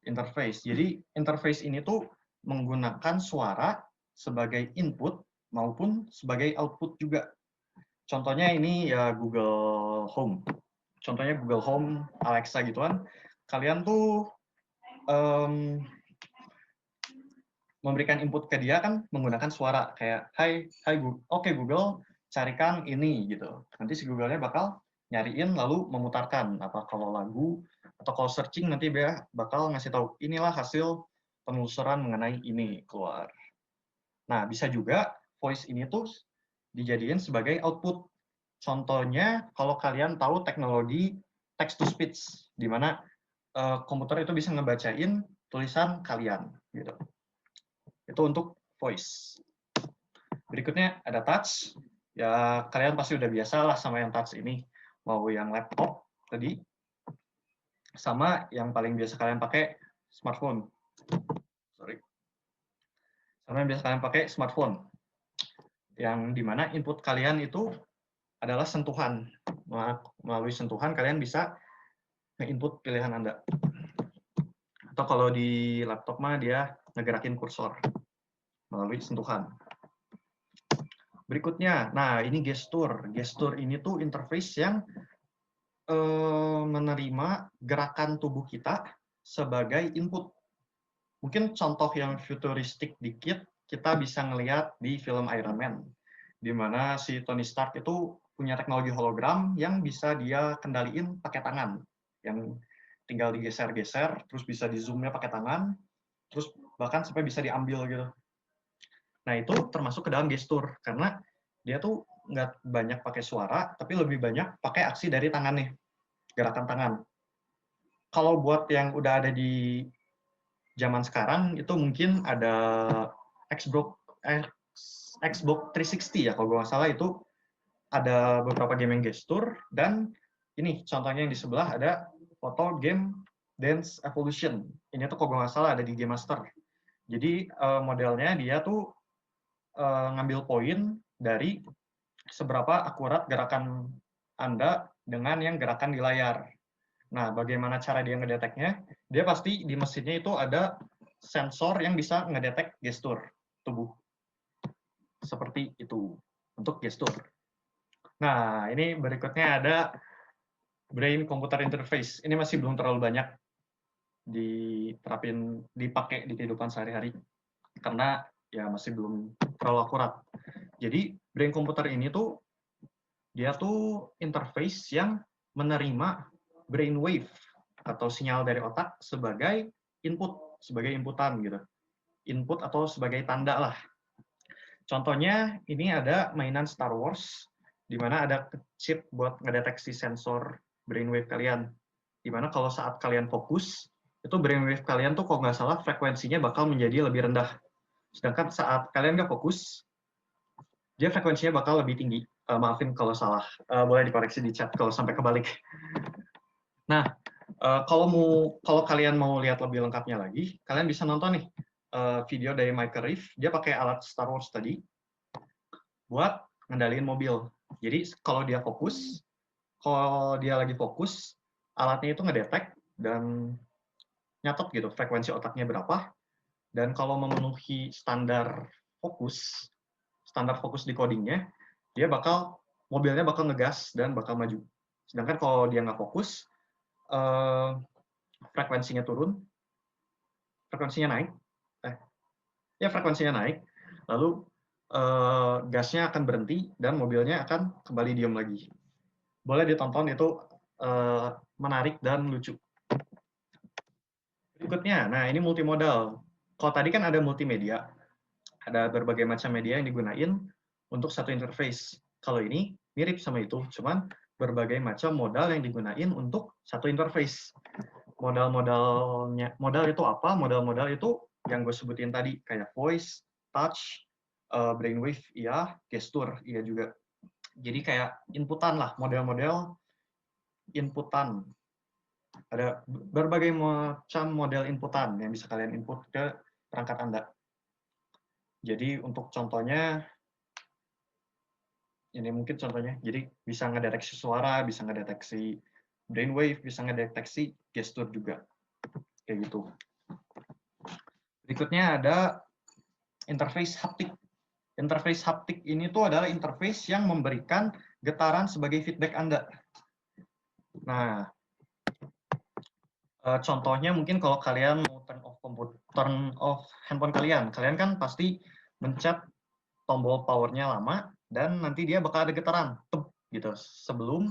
interface. Jadi interface ini tuh menggunakan suara sebagai input maupun sebagai output juga. Contohnya ini ya Google Home. Contohnya Google Home, Alexa gitu kan. Kalian tuh memberikan input ke dia kan menggunakan suara kayak hai Google, oke Google carikan ini gitu. Nanti si Google-nya bakal nyariin lalu memutarkan apa kalau lagu atau kalau searching nanti dia bakal ngasih tahu inilah hasil penelusuran mengenai ini keluar. Nah, bisa juga voice ini tuh dijadiin sebagai output. Contohnya kalau kalian tahu teknologi text to speech di mana komputer itu bisa ngebacain tulisan kalian gitu. Itu untuk voice. Berikutnya ada touch. Ya, kalian pasti udah biasa lah sama yang touch ini. Mau yang laptop tadi, sama yang paling biasa kalian pakai smartphone. Sorry. Sama yang biasa kalian pakai smartphone. Yang dimana input kalian itu adalah sentuhan. Melalui sentuhan kalian bisa nge-input pilihan Anda. Atau kalau di laptop mah dia ngegerakin kursor melalui sentuhan. Berikutnya, nah ini gestur. Gestur ini tuh interface yang menerima gerakan tubuh kita sebagai input. Mungkin contoh yang futuristik dikit, kita bisa ngelihat di film Iron Man, di mana si Tony Stark itu punya teknologi hologram yang bisa dia kendaliin pakai tangan, yang tinggal digeser-geser, terus bisa di zoom-nya pakai tangan, terus bahkan sampai bisa diambil gitu. Nah, itu termasuk ke dalam gestur, karena dia tuh nggak banyak pakai suara, tapi lebih banyak pakai aksi dari tangannya, gerakan tangan. Kalau buat yang udah ada di zaman sekarang, itu mungkin ada Xbox 360 ya, kalau gue nggak salah itu ada beberapa game yang gestur, dan ini contohnya yang di sebelah ada foto game Dance Evolution. Ini tuh kalau gue nggak salah ada di Game Master. Jadi modelnya dia tuh ngambil poin dari seberapa akurat gerakan Anda dengan yang gerakan di layar. Nah, bagaimana cara dia ngedeteknya? Dia pasti di mesinnya itu ada sensor yang bisa ngedetek gestur tubuh. Seperti itu untuk gestur. Nah, ini berikutnya ada brain computer interface. Ini masih belum terlalu banyak dipakai di kehidupan sehari-hari karena ya masih belum terlalu akurat. Jadi brain computer ini tuh dia tuh interface yang menerima brainwave atau sinyal dari otak sebagai input, sebagai inputan gitu. Input atau sebagai tanda lah. Contohnya ini ada mainan Star Wars di mana ada chip buat ngedeteksi sensor brainwave kalian. Di mana kalau saat kalian fokus, itu brainwave kalian tuh kalau nggak salah frekuensinya bakal menjadi lebih rendah. Sedangkan saat kalian nggak fokus, dia frekuensinya bakal lebih tinggi. Maafin kalau salah, boleh dikoreksi di chat kalau sampai kebalik. Nah, kalau kalian mau lihat lebih lengkapnya lagi, kalian bisa nonton nih video dari Michael Reeve. Dia pakai alat Star Wars tadi buat ngendaliin mobil. Jadi kalau dia lagi fokus, alatnya itu ngedetek dan nyatet gitu frekuensi otaknya berapa. Dan kalau memenuhi standar fokus decodingnya, mobilnya bakal ngegas dan bakal maju. Sedangkan kalau dia nggak fokus, frekuensinya turun, frekuensinya naik, lalu gasnya akan berhenti dan mobilnya akan kembali diam lagi. Boleh ditonton, itu menarik dan lucu. Berikutnya, nah ini multimodal. Kalau tadi kan ada multimedia, ada berbagai macam media yang digunain untuk satu interface. Kalau ini mirip sama itu, cuman berbagai macam modal yang digunain untuk satu interface. Modal itu apa? Modal itu yang gue sebutin tadi, kayak voice, touch, brainwave, iya, gestur, iya juga. Jadi kayak inputan lah, model-model inputan. Ada berbagai macam model inputan yang bisa kalian input ke perangkat Anda. Jadi untuk contohnya, ini mungkin contohnya, jadi bisa ngedeteksi suara, bisa ngedeteksi brainwave, bisa ngedeteksi gestur juga. Kayak gitu. Berikutnya ada interface haptik. Interface haptik ini tuh adalah interface yang memberikan getaran sebagai feedback Anda. Nah, contohnya mungkin kalau kalian mau turn off handphone kalian kan pasti mencet tombol powernya lama dan nanti dia bakal ada getaran, gitu. Sebelum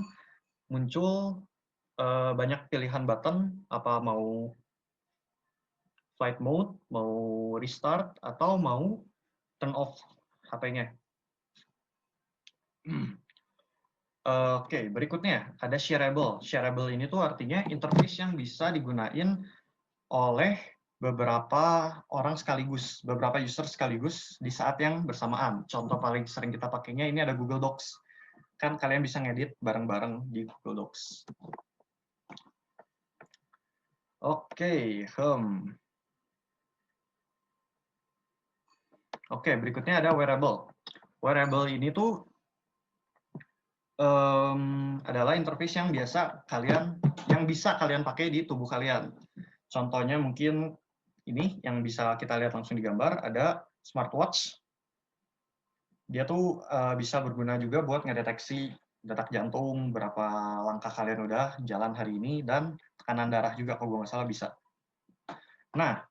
muncul banyak pilihan button, apa mau flight mode, mau restart, atau mau turn off HP-nya. Oke, berikutnya ada shareable. Shareable ini tuh artinya interface yang bisa digunain oleh beberapa orang sekaligus, beberapa user sekaligus di saat yang bersamaan. Contoh paling sering kita pakainya ini ada Google Docs. Kan kalian bisa ngedit bareng-bareng di Google Docs. Oke, Oke, berikutnya ada wearable. Wearable ini tuh adalah interface yang bisa kalian pakai di tubuh kalian. Contohnya mungkin ini yang bisa kita lihat langsung di gambar, ada smartwatch. Dia tuh bisa berguna juga buat ngedeteksi detak jantung, berapa langkah kalian udah jalan hari ini, dan tekanan darah juga kalau gue nggak salah bisa. Nah,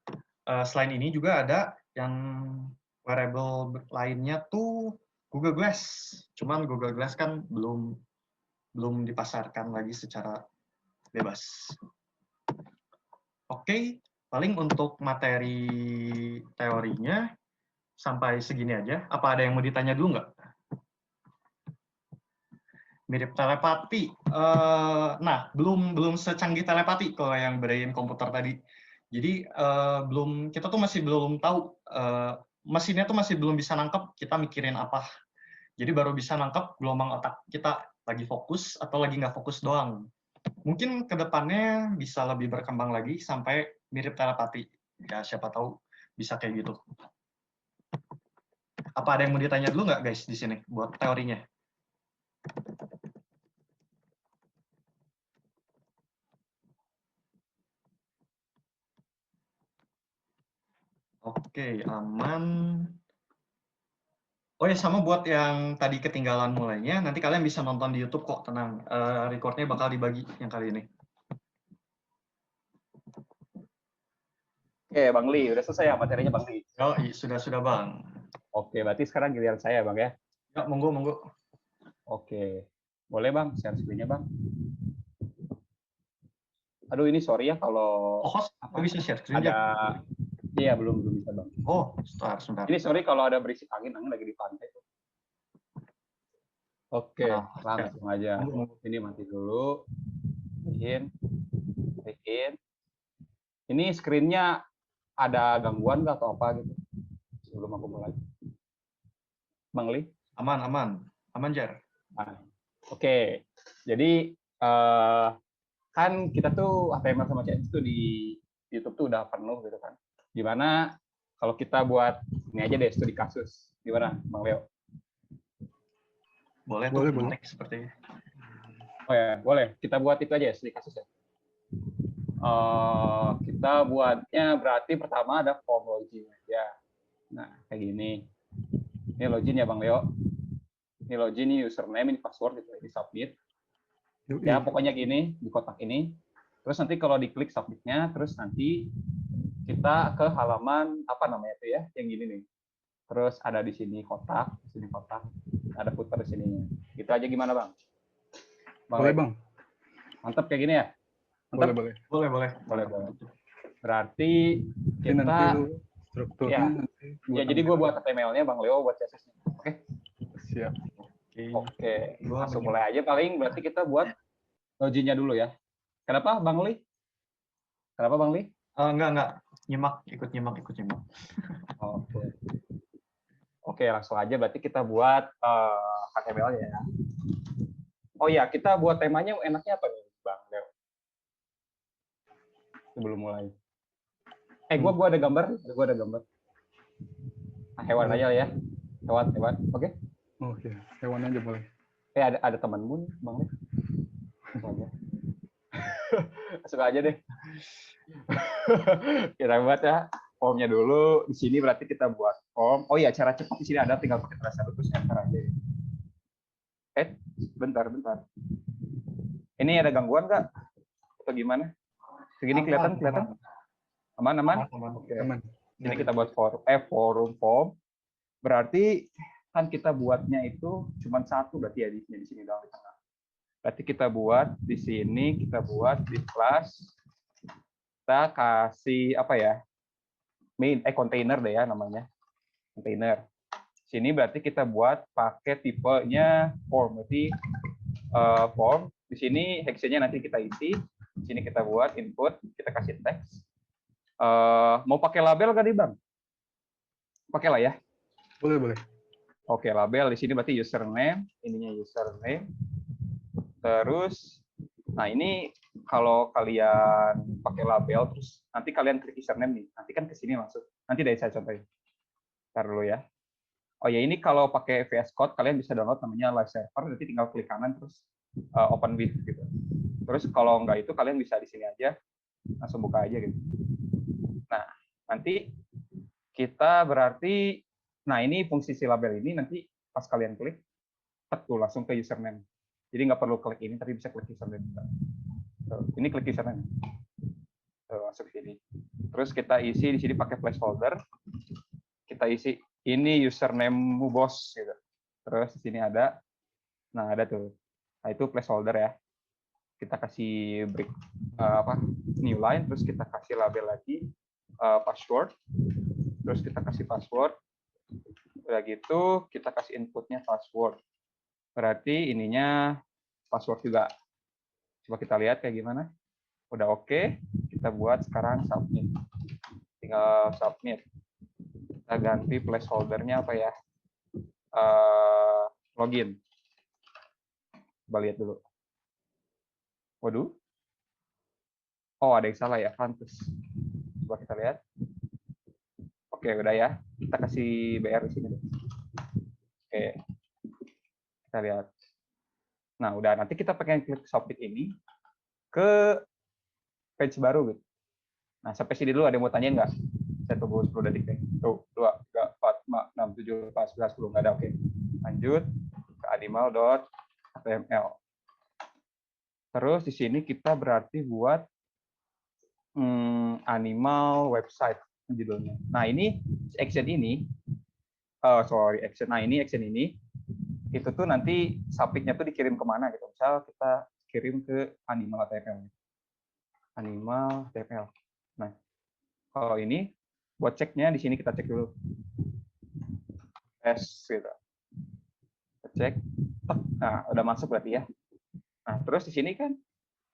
selain ini juga ada yang wearable lainnya tuh Google Glass. Cuman Google Glass kan belum dipasarkan lagi secara bebas. Oke, paling untuk materi teorinya sampai segini aja. Apa ada yang mau ditanya dulu nggak? Mirip telepati. Nah, belum secanggih telepati kalau yang brain komputer tadi. Jadi kita tuh masih belum tahu, mesinnya tuh masih belum bisa nangkep kita mikirin apa. Jadi baru bisa nangkep gelombang otak kita lagi fokus atau lagi nggak fokus doang. Mungkin kedepannya bisa lebih berkembang lagi sampai mirip telepati. Ya siapa tahu bisa kayak gitu. Apa ada yang mau ditanya dulu nggak guys di sini buat teorinya? Oke, aman. Oh ya, sama buat yang tadi ketinggalan mulainya, nanti kalian bisa nonton di YouTube kok, tenang. Recordnya bakal dibagi yang kali ini. Oke, Bang Li, udah selesai ya materinya Bang Li? Oh, sudah Bang. Oke, berarti sekarang giliran saya Bang ya. Ya, monggo. Oke, boleh Bang, share screen-nya Bang. Aduh, ini sorry ya kalau Oh, host bisa share screen ada, ya? iya belum bisa Bang. Oh, sebentar. Ini sorry kalau ada berisik angin lagi di pantai. Oke, langsung aja. Ini mati dulu. Bikin. Ini screen-nya ada gangguan nggak atau apa gitu sebelum aku mulai? Bang Li? Aman Jar. Oke. Jadi kan kita tuh HTML sama CSS itu di YouTube tuh udah penuh gitu kan. Gimana kalau kita buat ini aja deh, studi kasus. Gimana, Bang Leo? Boleh. Menarik sepertinya. Oh ya, boleh. Kita buat itu aja, studi kasus ya. Kita buatnya berarti pertama ada form login aja. Nah, kayak gini. Ini login ya, Bang Leo. Ini login, ini username, ini password, gitu. Ini submit. Ya, pokoknya gini, di kotak ini. Terus nanti kalau diklik submit-nya, terus nanti kita ke halaman, apa namanya itu ya, yang gini nih. Terus ada di sini kotak, ada footer di sininya. Gitu aja gimana, Bang? Boleh, Bang. Mantap kayak gini ya? Mantap? Boleh. Berarti kita... Nanti strukturnya. Ya, jadi gue buat HTML-nya, Bang Leo buat CSS-nya. Oke? Siap. Oke, langsung mulai aja. Paling berarti kita buat login-nya dulu ya. Kenapa, Bang Li? Enggak. Ikut nyimak. Oke, langsung aja. Berarti kita buat HTML-nya ya. Oh ya, kita buat temanya enaknya apa nih, Bang Leo? Sebelum mulai. Gua ada gambar. Hewan aja ya. Hewan. Oke? Oke, hewan aja boleh. Ada temanmu, Bang Leo? Langsung aja deh. Kita buat ya formnya dulu. Di sini berarti kita buat form. Oh iya, cara cepat di sini ada, tinggal pakai tracer terus enter aja. Bentar. Ini ada gangguan nggak? Atau gimana? Segini kelihatan? Aman? Oke. Aman. Ini kita buat forum form. Berarti kan kita buatnya itu cuma satu berarti ya di sini doang di tengah. Berarti kita buat di sini, kita buat di kelas. Kita kasih apa ya? Container deh ya namanya. Container. Sini berarti kita buat pakai tipenya form. Berarti form. Di sini hexnya nanti kita isi. Di sini kita buat input, kita kasih teks. Mau pakai label nggak nih, Bang? Pakai lah ya. Boleh. Oke, label di sini berarti username, ininya username. Terus, nah ini kalau kalian pakai label, terus nanti kalian klik username nih, nanti kan ke sini langsung. Nanti dari saya contohin. Ntar dulu ya. Oh ya, ini kalau pakai VS Code, kalian bisa download namanya Live Server, nanti tinggal klik kanan, terus open with gitu. Terus kalau nggak itu, kalian bisa di sini aja, langsung buka aja gitu. Nah, nanti kita berarti, nah ini fungsi si label ini, nanti pas kalian klik, tuh langsung ke username. Jadi nggak perlu klik ini, tapi bisa klik username. Ini klik username. Masuk sini. Terus kita isi di sini pakai placeholder. Kita isi ini username-mu bos gitu. Terus di sini ada, nah ada tuh. Nah itu placeholder ya. Kita kasih break new line, terus kita kasih label lagi password. Terus kita kasih password. Udah gitu kita kasih inputnya password. Berarti ininya password juga. Coba kita lihat kayak gimana. Udah oke. Kita buat sekarang submit. Tinggal submit. Kita ganti placeholder-nya apa ya? Login. Coba lihat dulu. Waduh. Oh, ada yang salah ya. Pantes. Coba kita lihat. Oke, udah ya. Kita kasih BR di sini. Oke. Kita lihat. Nah, udah. Nanti kita pengen klik submit ini ke page baru gitu. Nah, sampai sini dulu ada yang mau tanya nggak? Saya tunggu 10 detik deh. Tuh, 2, 3, 4, 5, 6, 7, 8, 9, 10. Nggak ada, oke. Lanjut ke animal.html. Terus di sini kita berarti buat animal website judulnya. Nah, ini action ini, action. Nah, ini action ini, itu tuh nanti submit-nya tuh dikirim kemana gitu. Misal kita kirim ke animal HTML. Animal HTML. Nah, kalau ini buat ceknya di sini kita cek dulu. Tes gitu. Kita cek. Nah, udah masuk berarti ya. Nah, terus di sini kan,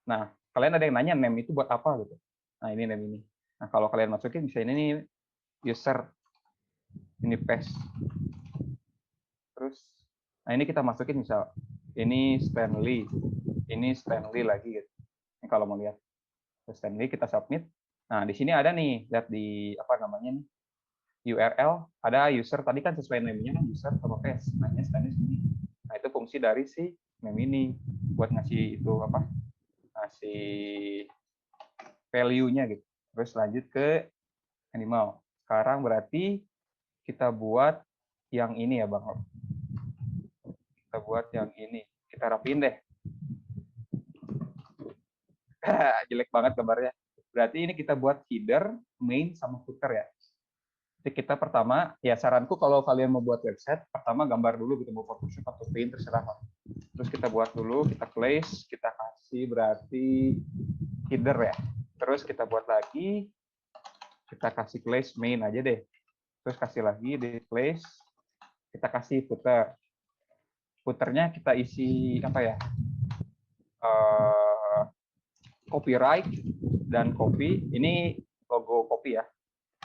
nah kalian ada yang nanya name itu buat apa gitu. Nah, ini name ini. Nah, kalau kalian masukin bisa ini nih user, ini paste. Terus, nah ini kita masukin misal ini Stanley lagi gitu. Ini kalau mau lihat Stanley kita submit. Nah, di sini ada nih, lihat di apa namanya nih, URL ada user tadi kan sesuai name-nya kan user sama paste. Nah, ini Stanley sini. Nah, itu fungsi dari si name ini buat ngasih itu apa? Ngasih value-nya gitu. Terus lanjut ke animal. Sekarang berarti kita buat yang ini ya, Bang. Kita buat yang ini. Kita rapiin deh. Jelek banget gambarnya. Berarti ini kita buat header, main, sama footer ya. Jadi kita pertama, ya saranku kalau kalian mau buat website, pertama gambar dulu gitu, mau Photoshop atau Paint, terserah. Terus kita buat dulu, kita place, kita kasih berarti header ya. Terus kita buat lagi, kita kasih place main aja deh. Terus kasih lagi di place, kita kasih footer. Footernya kita isi apa ya? Copyright dan copy. Ini logo copy ya.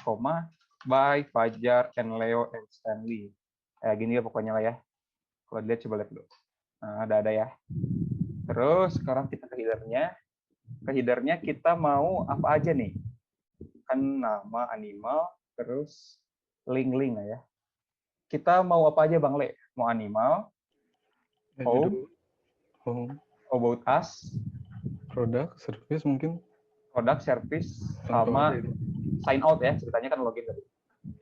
Koma by Fajar and Leo and Stanley. Gini ya pokoknya lah ya. Kalau dilihat coba lihat dulu. Nah, ada ya. Terus sekarang kita ke header-nya. Ke header-nya kita mau apa aja nih? Kan nama animal, terus link-link ya. Kita mau apa aja Bang Le? Mau animal, home, about us, product, service mungkin. Product, service, sama sign out ya. Ceritanya kan login tadi.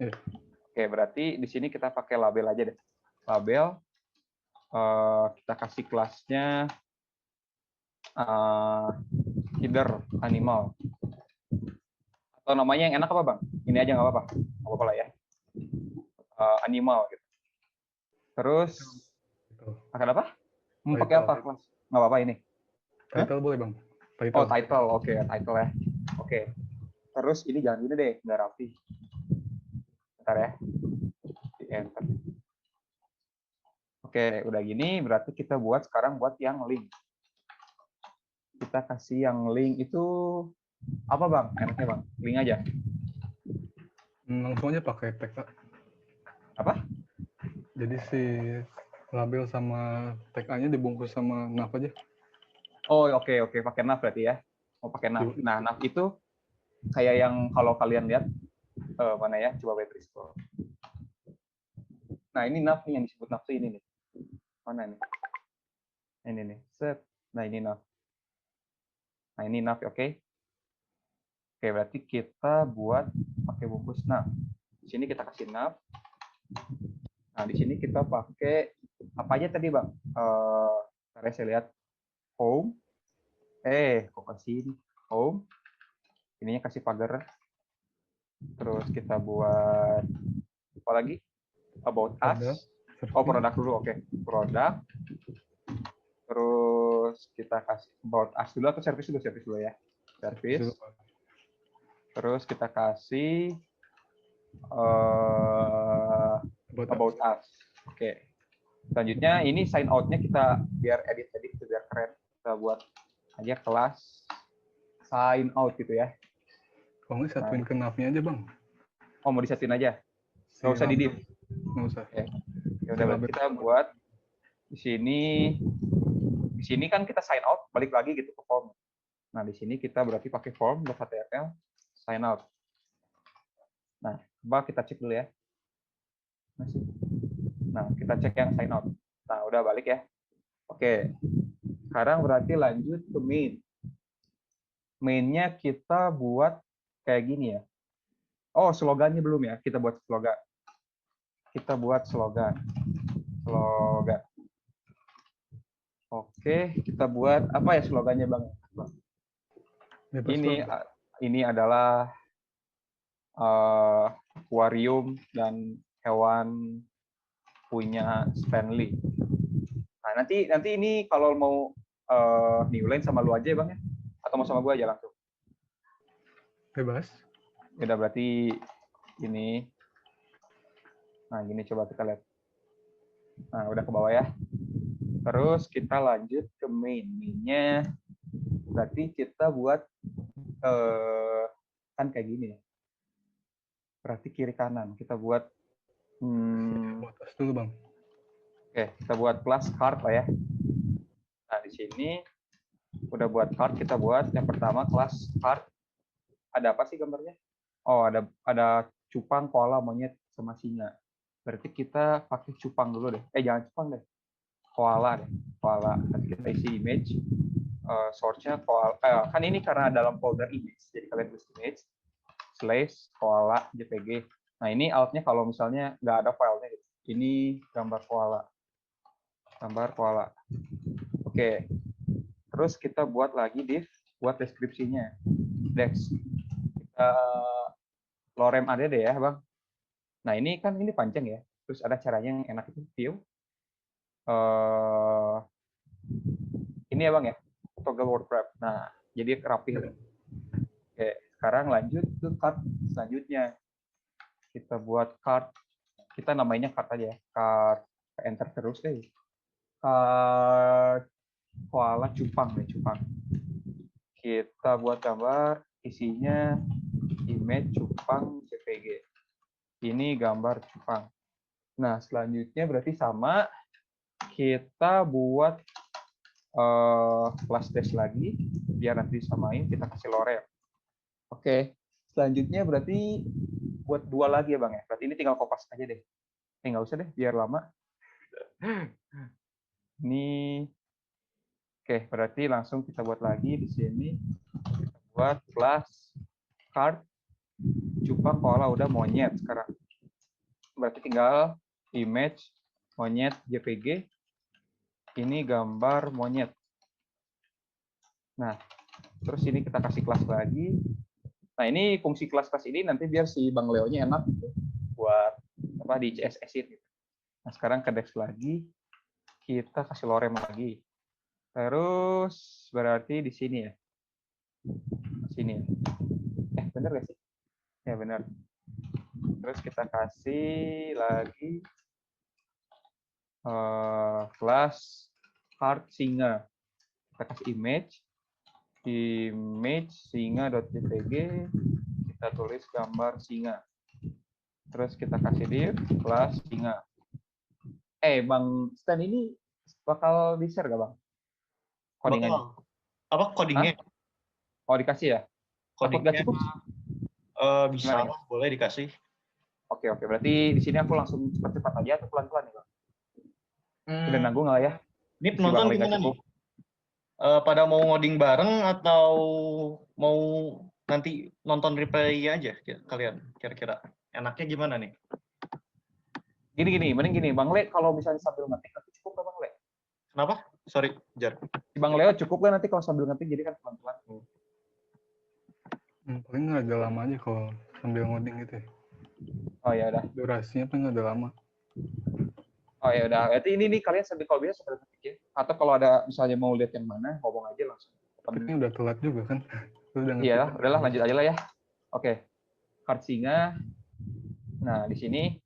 Yeah. Oke, berarti di sini kita pakai label aja deh. Label, kita kasih kelasnya header animal. Atau namanya yang enak apa Bang? Ini aja nggak apa-apa. Nggak apa-apa lah ya. Animal gitu. Terus pakai apa? Mau pakai apa kelas? Nggak apa-apa ini. Title boleh Bang. Title. Oh, title. Oke, title ya. Oke. Terus ini jangan gini deh, nggak rapi. Bentar ya. Di enter. Oke, udah gini berarti kita buat sekarang buat yang link. Kita kasih yang link itu apa Bang? Enaknya Bang? Link aja. Langsung aja pakai tag. Apa? Jadi si label sama tag-nya dibungkus sama nav aja. Oh, oke, pakai nav berarti ya. Mau pakai nav. Nah, nav itu kayak yang kalau kalian lihat mana ya? Coba web restore. Nah, ini nav nih yang disebut nav tuh ini nih. Mana nih? Ini nih. Set. Nah, ini nav. Nah, ini nav, oke. Oke, berarti kita buat pakai bungkus nav. Di sini kita kasih nav. Nah, di sini kita pakai apa aja tadi, Bang? Saya lihat home. Kok kasih ini? Home. Ininya kasih pagar. Terus kita buat apa lagi? About us. Oh, produk dulu, oke. Produk. Terus kita kasih about us dulu atau service dulu? Service dulu ya. Service. Terus kita kasih about us. Oke. Selanjutnya ini sign out-nya kita biar edit biar keren. Kita buat aja kelas sign out gitu ya. Kalau nggak satuin ke nav-nya aja Bang. Oh, mau disatuin aja? Nggak usah di div? Nggak usah. Oke. Ya udah, kita buat di sini kan kita sign out, balik lagi gitu ke form. Nah, di sini kita berarti pakai form.html sign out. Nah, coba kita cek dulu ya. Nah, kita cek yang sign out. Nah, udah balik ya. Oke. Sekarang berarti lanjut ke main. Main-nya kita buat kayak gini ya. Oh, slogannya belum ya. Kita buat slogan. Kita buat slogan. Oke, kita buat apa ya slogannya Bang? Ini ini adalah akuarium dan hewan punya Stanley. Nah, nanti ini kalau mau new line sama lu aja ya, Bang ya? Atau mau sama gua aja langsung? Bebas. Udah berarti ini. Nah, gini coba kita lihat. Nah, udah ke bawah ya. Terus kita lanjut ke main. Mainnya berarti kita buat kan kayak gini ya. Berarti kiri kanan kita buat Buat as dulu, Bang. oke, kita buat plus card lah ya. Nah, di sini udah buat card, kita buat yang pertama kelas card. Ada apa sih gambarnya? Oh, ada cupang, koala, monyet, sama singa. Berarti kita pakai cupang dulu deh. Jangan cupang deh. Koala deh. Koala. Nanti kita isi image. Source-nya koala. Kan ini karena dalam folder image. Jadi kalian tulis image slash koala JPG. Nah, ini alt-nya kalau misalnya nggak ada filenya gitu. Ini gambar koala. Gambar koala. Oke. Terus kita buat lagi div buat deskripsinya. Dex. Kita lorem add ya, Bang. Nah, ini kan ini panjang ya. Terus ada caranya yang enak itu view. Ini ya, Bang ya. Toggle word wrap. Nah, jadi rapi. Oke, sekarang lanjut ke card selanjutnya. Kita buat card. Kita namanya card aja ya. Card enter terus deh. Card koala cupang deh, cupang. Kita buat gambar, isinya image cupang JPG. Ini gambar cupang. Nah, selanjutnya berarti sama. Kita buat class dash lagi, biar nanti samain, kita kasih lorem. Oke, selanjutnya berarti buat dua lagi ya, Bang ya. Berarti ini tinggal kopas aja deh. Nggak usah deh, biar lama. Ini, oke, berarti langsung kita buat lagi di sini. Kita buat class card cupang koala udah monyet sekarang. Berarti tinggal image monyet JPG. Ini gambar monyet. Nah, terus ini kita kasih kelas lagi. Nah, ini fungsi kelas-kelas ini nanti biar si Bang Leo-nya enak gitu buat apa di CSS-in gitu. Nah, sekarang ke Dex lagi, kita kasih lorem lagi. Terus berarti di sini ya. Sini ya. Bener gak sih? Ya, bener. Terus kita kasih lagi kelas card singa. Kita kasih image singa.jpg, kita tulis gambar singa. Terus kita kasih div kelas singa. Bang Stan, ini bakal di-share gak, Bang? Codingannya. Apa codingnya? Oh, dikasih ya? Takut gak Codingnya cukup? bisa, Gimana? boleh dikasih. Oke. Berarti di sini aku langsung cepat-cepat aja atau pelan-pelan ya, Bang? Udah nanggung nggak ya? Ini penonton gimana nih? Pada mau ngoding bareng atau mau nanti nonton replay aja kalian? Kira-kira enaknya gimana nih? Gini, mending gini, Bang Le, kalau misalnya sambil ngetik nanti cukup nggak, Bang Le? Kenapa? Sorry, Jar. Si Bang Leo cukup nggak nanti kalau sambil ngetik, jadi kan pelan-pelan. Paling agak lama aja kalau sambil ngoding gitu ya. Oh ya udah. Durasinya paling agak lama. Oh ya udah. Berarti ini kalian sambil kalau bisa sambil ngetik ya. Atau kalau ada misalnya mau lihat yang mana, ngomong aja langsung. Tapi ini udah telat juga kan. Iya, udahlah lanjut aja lah ya. Oke. Card singa. Nah, di sini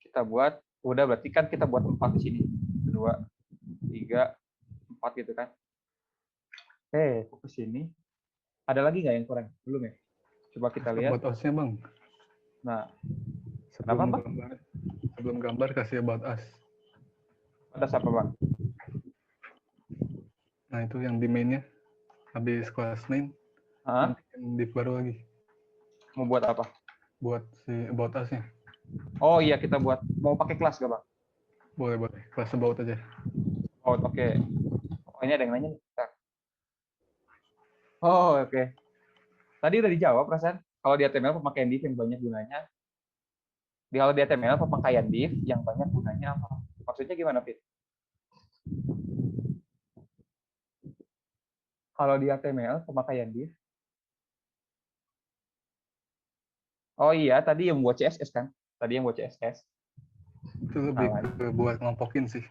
kita buat, udah berarti kan kita buat 4 di sini. 2, 3, 4 gitu kan. Fokus sini. Ada lagi nggak yang kurang? Belum ya? Coba kita lihat. About us-nya, Bang. Nah, sebelum gambar kasih about us. Atas apa, Bang? Nah, itu yang di main-nya. Habis class name, nanti div baru lagi. Mau buat apa? Buat si about us-nya. Oh iya, kita buat. Mau pakai kelas nggak, Bang? Boleh. Kelas about aja. Oh, oke. Oh, ini ada yang nanya nih. Oh, oke. Tadi udah dijawab, perasaan. Kalau di HTML pemakaian div yang banyak gunanya. Kalau di HTML pemakaian div yang banyak gunanya apa? Maksudnya gimana, Fit? Kalau di HTML pemakaian div Oh iya, tadi yang buat CSS kan? Tadi yang buat CSS. Itu lebih Nah, ke buat ngelompokin sih.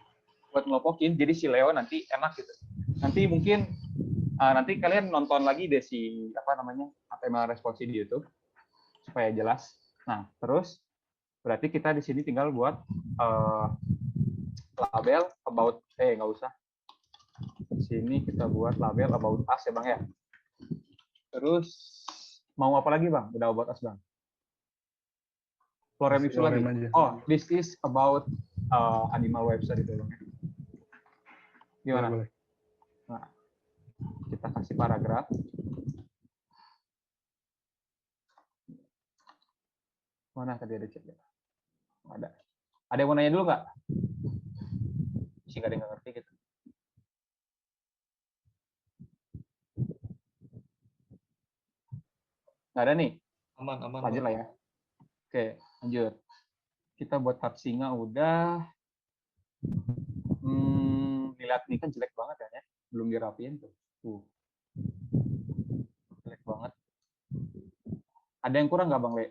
buat ngelompokin, jadi si Leo nanti enak gitu. Nanti mungkin nanti kalian nonton lagi deh si apa namanya HTML responsi di YouTube supaya jelas. Nah, terus berarti kita di sini tinggal buat label about nggak usah. Di sini kita buat label about us ya Bang ya. Terus mau apa lagi Bang? Udah about us Bang. Lorem ipsum lagi. Lorem aja. Oh, this is about animal website itu Bang. Gimana? Boleh. Nah, kita kasih paragraf. Mana tadi ada chat ya? Ada. Ada yang mau nanya dulu nggak? Sih nggak ada yang nggak ngerti gitu. Nggak ada nih. Aman, aman. Lanjut lah ya. Oke, lanjut. Kita buat tab singa udah. Lihat nih kan jelek banget ya. Belum dirapiin tuh. Jelek banget. Ada yang kurang nggak Bang Le?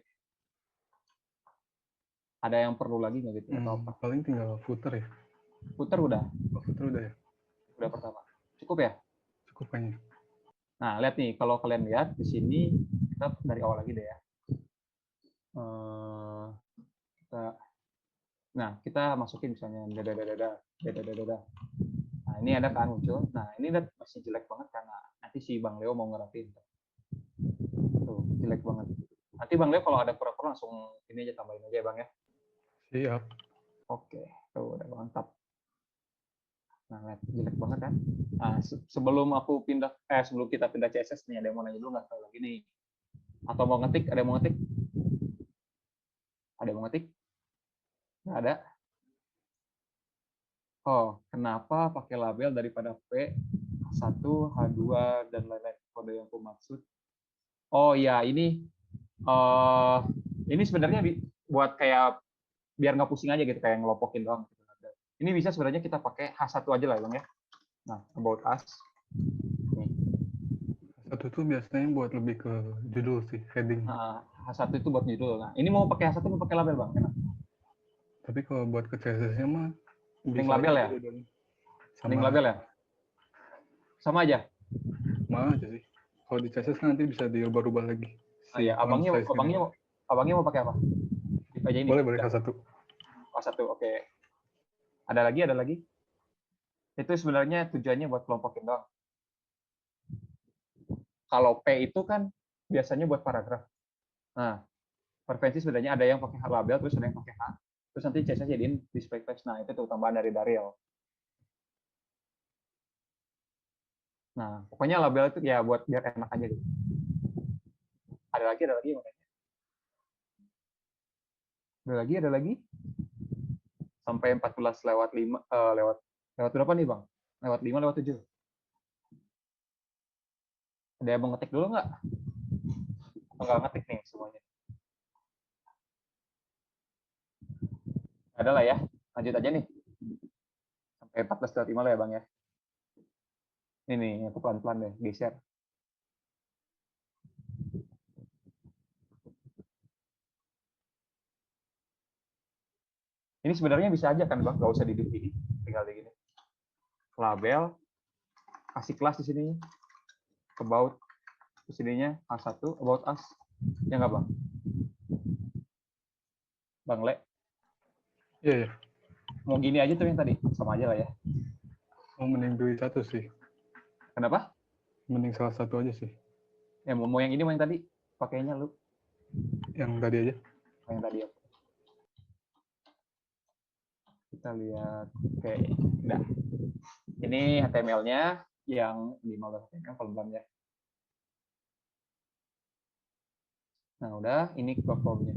Ada yang perlu lagi nggak gitu? Atau apa? Paling tinggal footer ya. Footer udah? Oh, footer udah ya? Udah pertama. Cukup ya? Cukup kayaknya. Nah, lihat nih. Kalau kalian lihat di sini, kita dari awal lagi deh ya. Kita masukin misalnya dada. Nah, ini ada kan muncul. Nah, ini masih jelek banget karena nanti si Bang Leo mau ngerapin. Tuh, jelek banget. Nanti Bang Leo kalau ada kurang-kurang langsung ini aja tambahin aja ya Bang ya. Siap. Oke, tuh udah mantap. Nah, lihat jelek banget kan. Nah, sebelum kita pindah CSS nih, ada yang mau nanya dulu nggak? Tahu lagi nih. Atau mau ngetik? Ada yang mau ngetik? Ada yang mau ngetik? Nggak ada. Oh, kenapa pakai label daripada P1, H2, dan lain-lain kode yang aku maksud? Oh ya, ini sebenarnya buat kayak biar nggak pusing aja gitu, kayak ngelompokin doang. Ini bisa sebenarnya kita pakai H1 aja lah Bang ya. Nah, about us. Nih. H1 itu biasanya buat lebih ke judul sih, heading. Nah, H1 itu buat judul. Nah, ini mau pakai H1 mau pakai label Bang? Enak. Tapi kalau buat ke CSS-nya mah Link bisa label aja ya? judulnya. Link label ya? Sama aja? Sama aja sih. Kalau di CSS kan nanti bisa diubah-ubah lagi. Oh iya, abangnya mau pakai apa? Aja ini. Boleh H1. H1, oke. Ada lagi? Itu sebenarnya tujuannya buat kelompokin doang. Kalau P itu kan biasanya buat paragraf. Nah, preferensi sebenarnya ada yang pakai label, terus ada yang pakai H. Terus nanti CSS jadiin display text. Nah, itu tuh tambahan dari Dariel. Nah, pokoknya label itu ya buat biar enak aja gitu. Ada lagi makanya. Ada lagi. Sampai 14 lewat 5, lewat berapa nih Bang? Lewat 5, lewat 7. Ada yang mau ngetik dulu nggak? Enggak ngetik nih semuanya. Ada lah ya. Lanjut aja nih. Sampai 14 lewat 5 lah ya Bang ya. Ini aku pelan-pelan deh, geser. Ini sebenarnya bisa aja kan Bang, nggak usah di-delete, tinggal di gini. Label, kasih kelas di sini. About, di sininya A1, about us. Ya nggak Bang? Bang Le? Iya, ya. Mau gini aja tuh yang tadi, sama aja lah ya. Oh, mending pilih satu sih. Kenapa? Mending salah satu aja sih. Ya, mau yang ini, mau yang tadi. Pakainya lu. Yang tadi aja. Yang tadi ya. Kita lihat. Oke, udah. Ini HTML-nya yang 15 HTML pelan-pelan ya. Nah, udah. Ini formnya.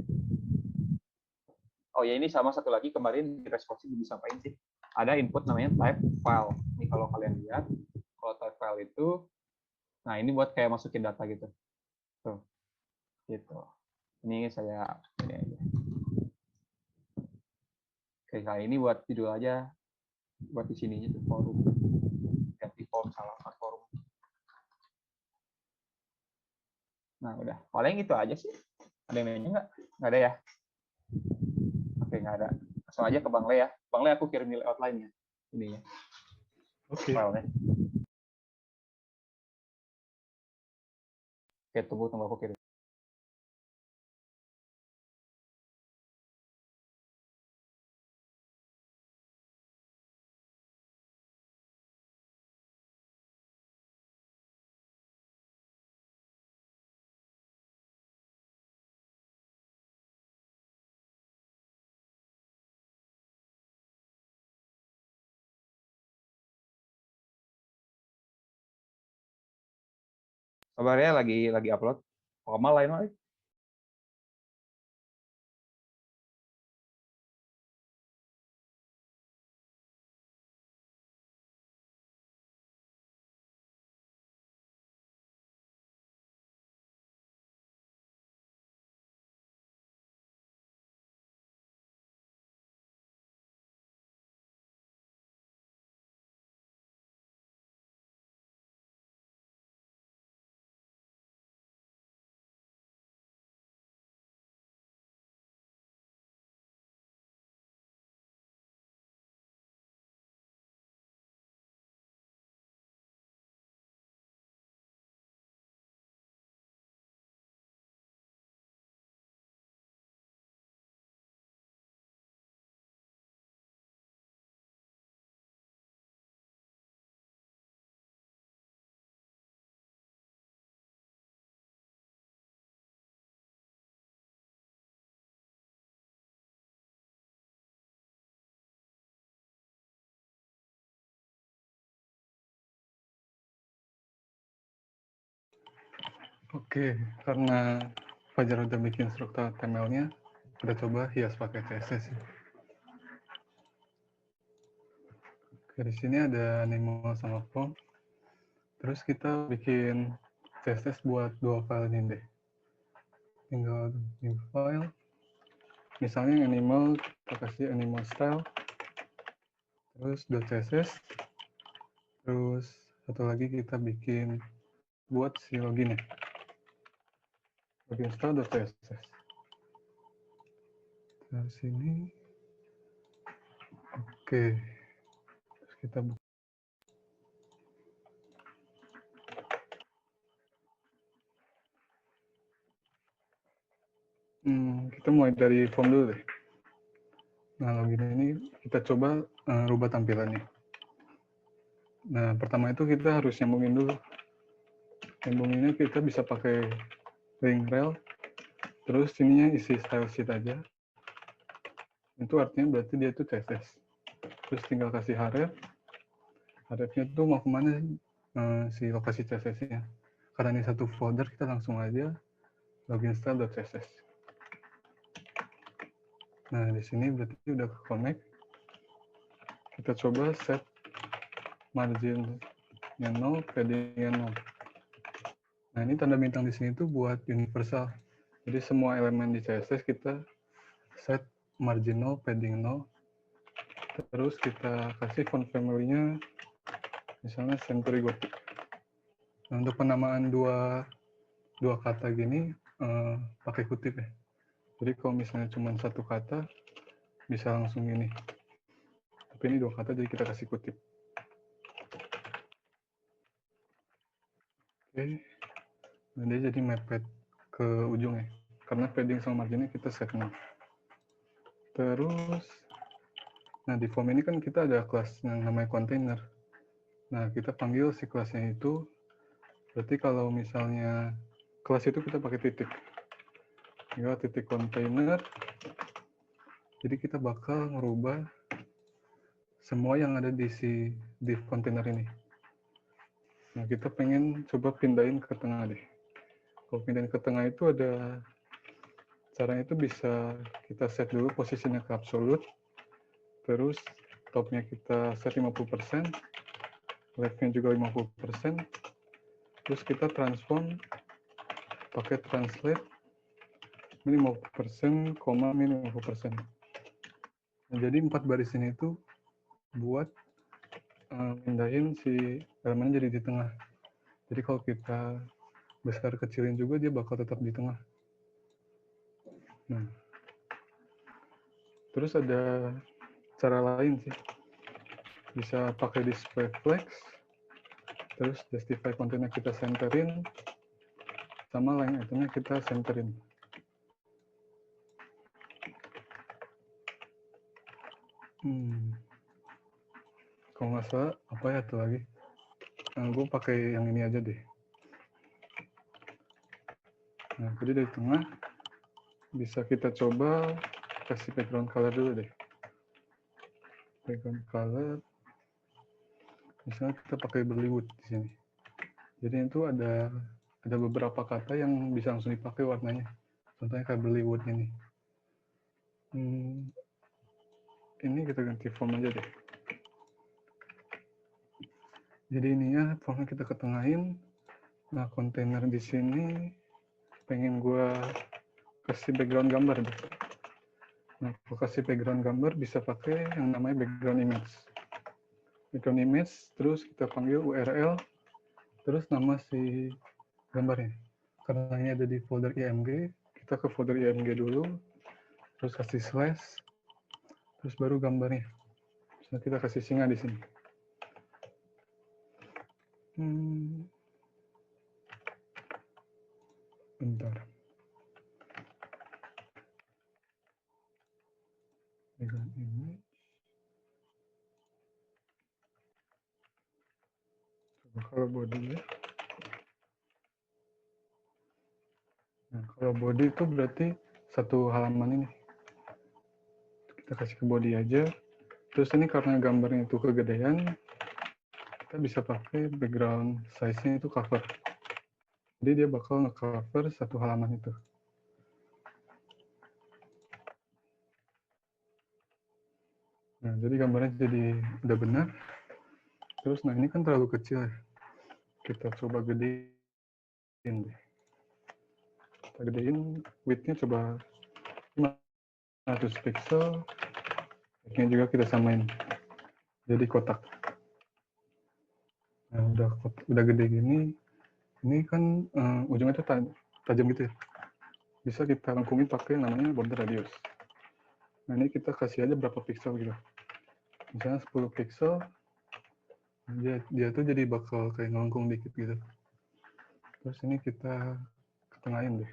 Oh ya, ini sama satu lagi kemarin di responsi disampaikan sih. Ada input namanya type file. Ini kalau kalian lihat, kalau type file itu, nah ini buat kayak masukin data gitu. Tuh, gitu. Ini saya ini aja. Oke, nah ini buat judul aja, buat di sininya tuh forum. Ganti form, salah forum. Nah udah, paling itu aja sih. Ada yang nanya nggak? Nggak ada ya? Oke, nggak ada. Langsung aja ke Bang Le ya. Bang Le, aku kirim nilai outline-nya. Ini ya, Oke. filenya. Oke, tunggu aku kirim. Kabarnya lagi upload. Kamal lain lagi. Oke, karena Fajar udah bikin struktur HTML-nya, kita coba hias pakai CSS. Oke, di sini ada animal sama form. Terus kita bikin CSS buat dua file ini deh. Tinggal new file. Misalnya yang animal, kita kasih animal style. Terus .css. Terus satu lagi kita bikin buat si login ya. Login style.css. Dari sini. Oke. Terus kita buka. Kita mulai dari form dulu deh. Nah, login ini kita coba rubah tampilannya. Nah, pertama itu kita harus nyambungin dulu. Nyambunginnya kita bisa pakai link rel, terus ininya isi style sheet aja. Itu artinya berarti dia itu CSS. Terus tinggal kasih href. Hrefnya itu mau kemana si lokasi CSS-nya. Karena ini satu folder, kita langsung aja login style.css. Nah, di sini berarti udah connect. Kita coba set margin-nya 0, padding-nya 0. Nah, ini tanda bintang di sini tuh buat universal. Jadi semua elemen di CSS kita set margin 0, padding 0. Terus kita kasih font family-nya misalnya Century Gothic. Nah, untuk penamaan dua kata gini pakai kutip ya. Jadi kalau misalnya cuma satu kata bisa langsung ini. Tapi ini dua kata jadi kita kasih kutip. Oke. Nah, dia jadi mepet ke ujung ya. Karena padding sama marginnya kita set 0. Terus, nah di form ini kan kita ada kelas yang namanya container. Nah, kita panggil si kelasnya itu, berarti kalau misalnya kelas itu kita pakai titik. Tinggal titik container. Jadi kita bakal merubah semua yang ada di si div container ini. Nah, kita pengen coba pindahin ke tengah deh. Kalau pindahin ke tengah itu ada caranya itu bisa kita set dulu posisinya ke absolute. Terus topnya kita set 50%, left-nya juga 50%. Terus kita transform pakai translate min 50%, min 50%. Nah, jadi 4 baris ini itu buat pindahin si elemen jadi di tengah. Jadi kalau kita besar kecilin juga dia bakal tetap di tengah. Nah, terus ada cara lain sih. Bisa pakai display flex, terus justify kontennya kita centerin, sama line itemnya kita centerin. Kalau nggak salah, apa ya tuh lagi? Nah, gue pakai yang ini aja deh. Nah, jadi dari tengah, bisa kita coba kasih background color dulu deh. Background color, misalnya kita pakai Bollywood di sini. Jadi itu ada beberapa kata yang bisa langsung dipakai warnanya. Contohnya kayak Bollywood ini. Ini kita ganti form aja deh. Jadi ininya formnya kita ketengahin. Nah, kontainer di sini pengen gue kasih background gambar deh. Nah, gue kasih background gambar bisa pakai yang namanya background image. Background image, terus kita panggil URL, terus nama si gambarnya. Karena ini ada di folder IMG, kita ke folder IMG dulu, terus kasih slash, terus baru gambarnya. Nah, kita kasih singa di sini. Bentar. Background image. Coba kalau body ya. Nah, kalau body itu berarti satu halaman ini. Kita kasih ke body aja. Terus ini karena gambarnya itu kegedean, kita bisa pakai background size-nya itu cover. Jadi dia bakal nge-cover satu halaman itu. Nah, jadi gambarnya jadi udah benar. Terus, nah ini kan terlalu kecil ya. Kita coba gedein deh. Kita gedein, width-nya coba 500 pixel. Height-nya juga kita samain. Jadi kotak. Nah, udah gede gini. Ini kan ujungnya tuh tajam gitu ya. Bisa kita lengkungin pakai namanya border radius. Nah, ini kita kasih aja berapa pixel gitu. Misalnya 10 pixel. Dia tuh jadi bakal kayak ngelengkung dikit gitu. Terus ini kita ketengahin deh.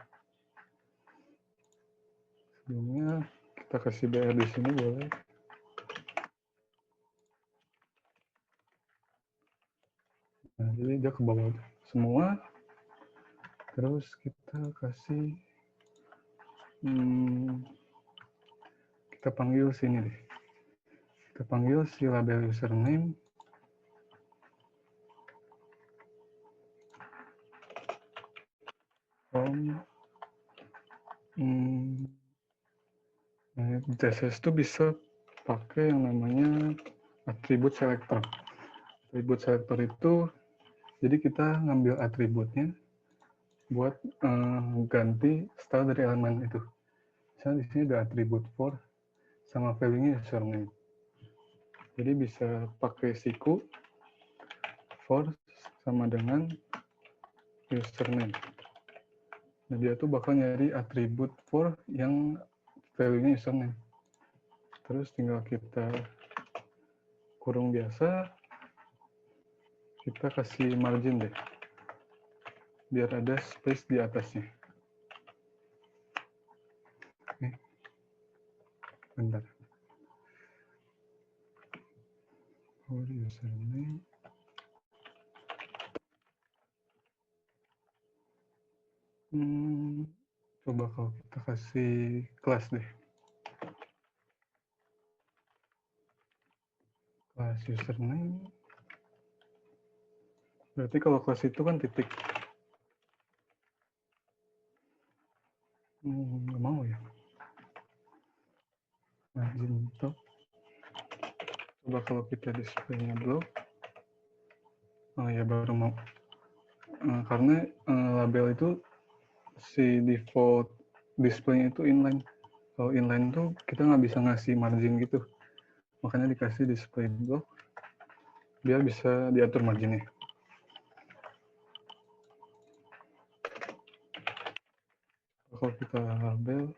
Sebelumnya kita kasih BR di sini boleh. Nah, jadi dia ke bawah semua. Terus kita kasih kita panggil sini deh. Kita panggil si label username. Nah, CSS itu bisa pakai yang namanya atribut selector. Atribut selector itu, jadi kita ngambil atributnya buat ganti style dari elemen itu. Misalnya di sini ada atribut for sama value-nya username. Jadi bisa pakai siku for sama dengan username. Nah, dia tuh bakal nyari atribut for yang value-nya username. Terus tinggal kita kurung biasa, kita kasih margin deh. Biar ada space di atasnya. Oke. Bentar. For username. Coba kalau kita kasih kelas deh. Kelas username. Berarti kalau kelas itu kan titik. Nggak mau ya. Margin top. Coba kalau kita display-nya block. Oh ya baru mau. Karena label itu si default display-nya itu inline. Kalau inline tuh kita nggak bisa ngasih margin gitu. Makanya dikasih display block biar bisa diatur marginnya. Kalau kita label,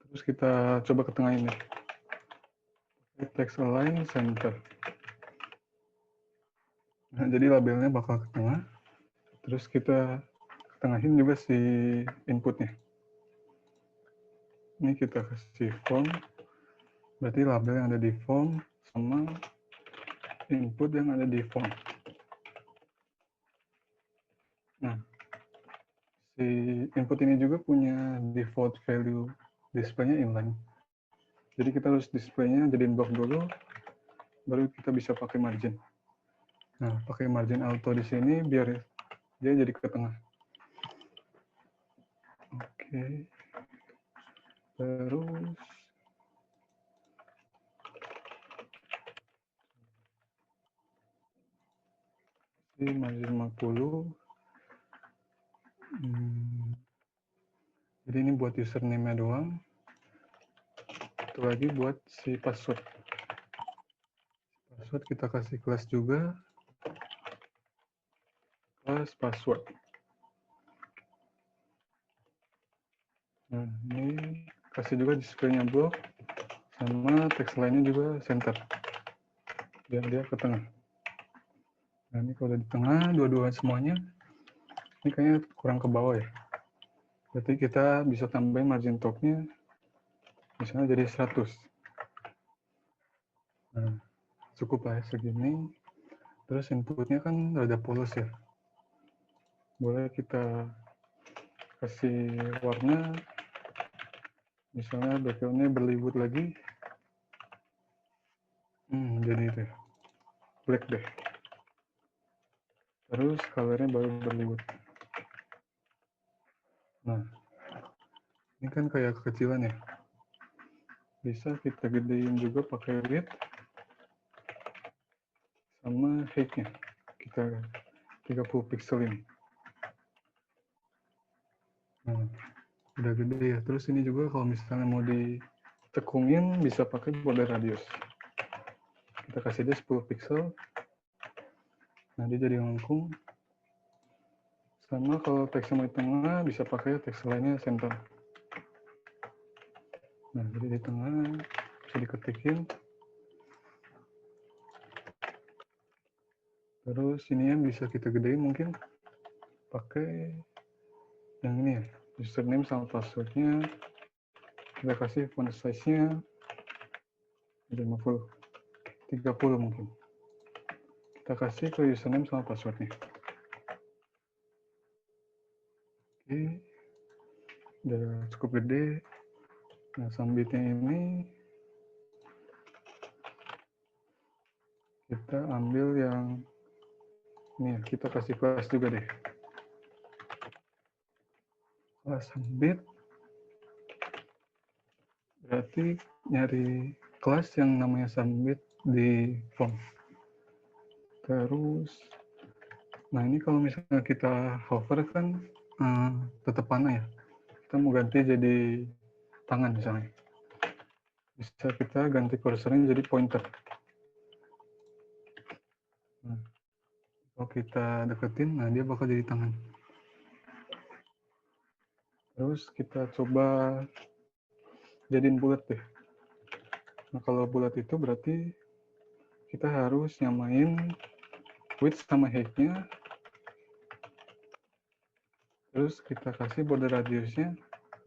Terus kita coba ke tengah ini. Text align center. Nah, jadi labelnya bakal ke tengah. Terus kita ketengahin juga si inputnya. Ini kita kasih form. Berarti label yang ada di form sama input yang ada di form. Nah, si input ini juga punya default value display-nya inline. Jadi kita harus display-nya jadiin block dulu, baru kita bisa pakai margin. Nah, pakai margin auto di sini biar dia jadi ke tengah. Oke. Terus ini margin 50. Jadi ini buat username-nya doang. Itu lagi buat si password. Password kita kasih kelas juga. Kelas password. Nah, ini kasih juga display-nya block sama teks lainnya juga center. Biar dia ke tengah. Nah, ini kalau udah di tengah, dua-dua semuanya, ini kayaknya kurang ke bawah ya. Berarti kita bisa tambahin margin top-nya, misalnya jadi 100. Nah, cukup lah ya segini. Terus inputnya kan rada polos ya. Boleh kita kasih warna, misalnya background-nya berliwut lagi. Jadi itu ya. Black deh. Terus color-nya baru berliwut. Nah, ini kan kayak kekecilan ya. Bisa kita gedein juga pakai width sama height-nya. Kita 30 pixel ini. Nah, udah gede ya. Terus ini juga kalau misalnya mau ditekungin bisa pakai border radius. Kita kasih dia 10 pixel. Nah, dia jadi lengkung. Sama kalau teksnya mau di tengah bisa pakai teks lainnya center. Nah, jadi di tengah bisa diketikin. Terus ininya bisa kita gedein mungkin pakai yang ini ya, username sama passwordnya. Kita kasih font size-nya 50, 30 mungkin. Kita kasih ke username sama passwordnya. Oke, udah cukup gede. Nah, sambitnya ini kita ambil yang ini ya, kita kasih kelas juga deh. Kelas sambit. Berarti nyari kelas yang namanya sambit di form. Terus, nah ini kalau misalnya kita hover kan tetap panah ya. Kita mau ganti jadi tangan misalnya. Bisa kita ganti kursornya jadi pointer. Nah, kalau kita deketin, nah dia bakal jadi tangan. Terus kita coba jadiin bulat deh. Nah, kalau bulat itu berarti kita harus nyamain width sama height-nya. Terus kita kasih border radiusnya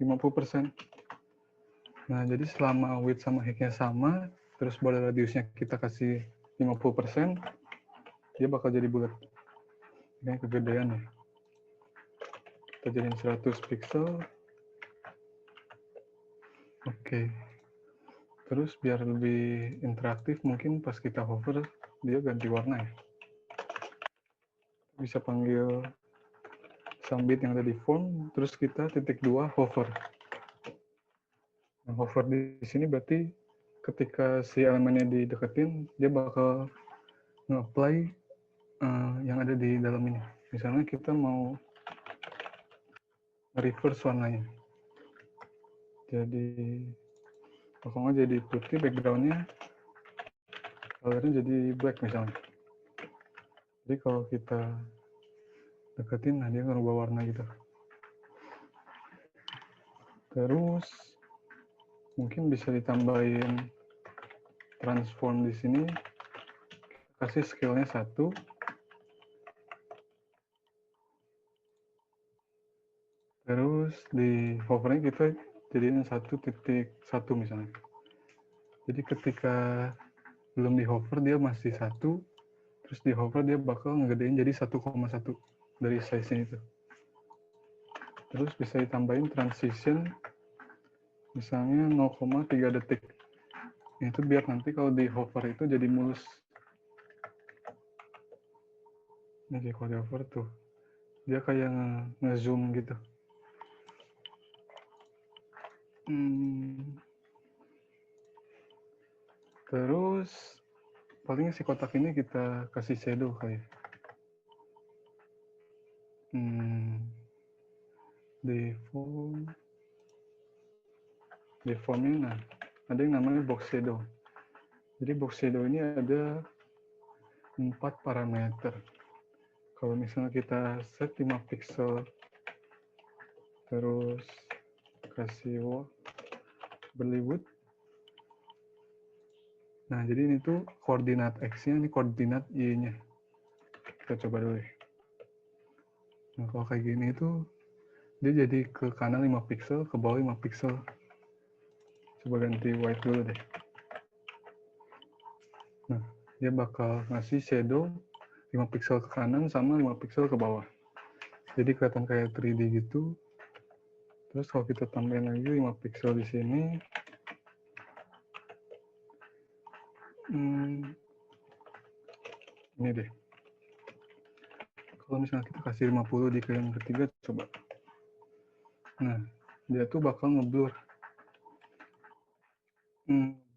50%. Nah, jadi selama width sama height-nya sama, terus border radiusnya kita kasih 50%, dia bakal jadi bulat. Ini kegedean ya. Kita jadiin 100 pixel. Oke. Terus biar lebih interaktif, mungkin pas kita hover, dia ganti warna ya. Bisa panggil sambit yang ada di form, terus kita titik 2 hover. Nah, hover di sini berarti ketika si elemennya dideketin, dia bakal nge-apply yang ada di dalam ini. Misalnya kita mau reverse warnanya. Jadi pokoknya jadi putih, background-nya color-nya jadi black misalnya. Jadi kalau kita deketin, nah dia ngerubah warna gitu. Terus mungkin bisa ditambahin transform di sini, kasih scale-nya 1. Terus di hovernya kita jadiin 1.1 misalnya. Jadi ketika belum di hover dia masih 1, terus di hover dia bakal ngegedein jadi 1,1 dari size-nya itu. Terus bisa ditambahin transition misalnya 0,3 detik. Itu biar nanti kalau di hover itu jadi mulus. Ini kalau di hover tuh dia kayak nge-zoom gitu. Terus paling si kotak ini kita kasih shadow kayak. Deformnya, nah ada yang namanya box shadow. Jadi box shadow ini ada 4 parameter. Kalau misalnya kita set 5 pixel, terus kasih Bollywood. Nah, jadi ini tuh koordinat X-nya, ini koordinat Y-nya. Kita coba dulu ya. Nah, kalau kayak gini tuh, dia jadi ke kanan 5 pixel, ke bawah 5 pixel. Coba ganti white dulu deh. Nah, dia bakal ngasih shadow 5 pixel ke kanan sama 5 pixel ke bawah. Jadi kelihatan kayak 3D gitu. Terus kalau kita tambahin lagi 5 pixel di sini, ini deh. Kalau misalnya kita kasih 50 di kalian ketiga, coba. Nah, dia tuh bakal ngeblur.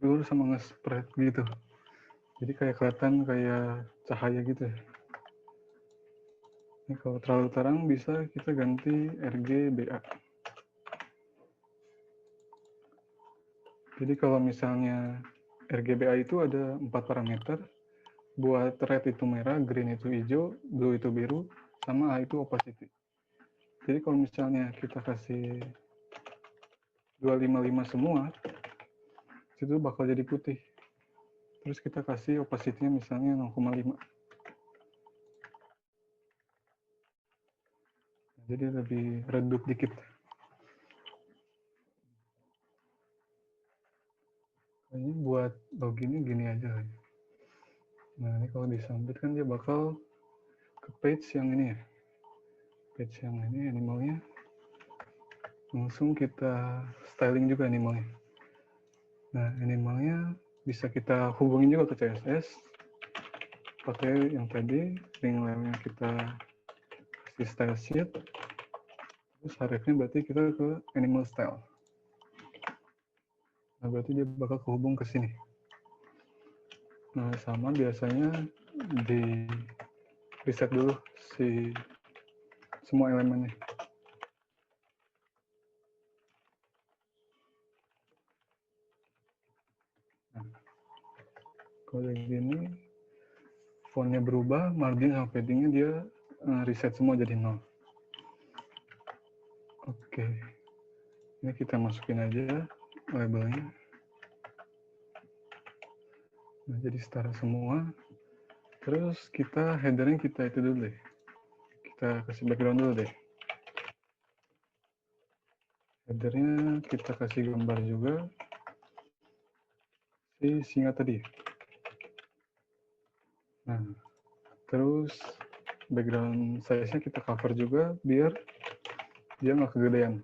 Blur sama nge-spread gitu. Jadi kayak kelihatan kayak cahaya gitu ya. Ini kalau terlalu terang bisa kita ganti RGBA. Jadi kalau misalnya RGBA itu ada 4 parameter. Buat red itu merah, green itu hijau, blue itu biru, sama A itu opacity. Jadi kalau misalnya kita kasih 255 semua, itu bakal jadi putih. Terus kita kasih opacity-nya misalnya 0,5. Jadi lebih redup dikit. Ini buat loginnya gini aja. Nah, ini kalau disambit kan dia bakal ke page yang ini ya. Page yang ini animalnya. Langsung kita styling juga animalnya. Nah, animalnya bisa kita hubungin juga ke CSS. Pakai yang tadi, link lainnya kita kasih style sheet. Terus harifnya berarti kita ke animal style. Nah, berarti dia bakal kehubung ke sini. Nah, sama biasanya di reset dulu si semua elemennya. Nah, kalau gini, fontnya berubah, margin sama paddingnya dia reset semua jadi 0. Oke, ini kita masukin aja labelnya. Nah, jadi setara semua. Terus kita headernya kita itu dulu deh. Kita kasih background dulu deh. Headernya kita kasih gambar juga. Si singa tadi. Nah, terus background size-nya kita cover juga biar dia nggak kegedean.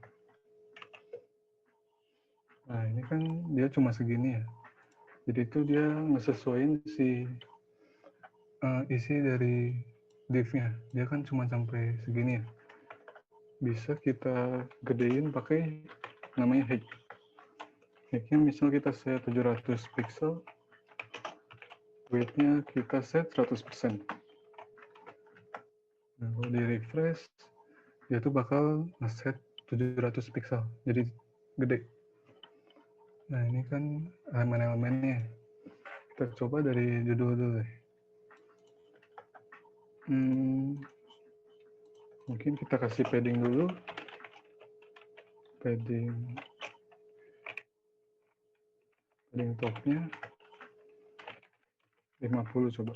Nah, ini kan dia cuma segini ya. Jadi itu dia ngesesuaiin si isi dari div-nya. Dia kan cuma sampai segini ya. Bisa kita gedein pakai namanya height. Height-nya misal kita set 700 pixel, width-nya kita set 100%. Nah, kalau di refresh, dia tuh bakal ngeset 700 pixel, jadi gede. Nah, ini kan elemen-elemennya. Kita coba dari judul dulu deh. Mungkin kita kasih padding dulu. padding topnya 50 coba.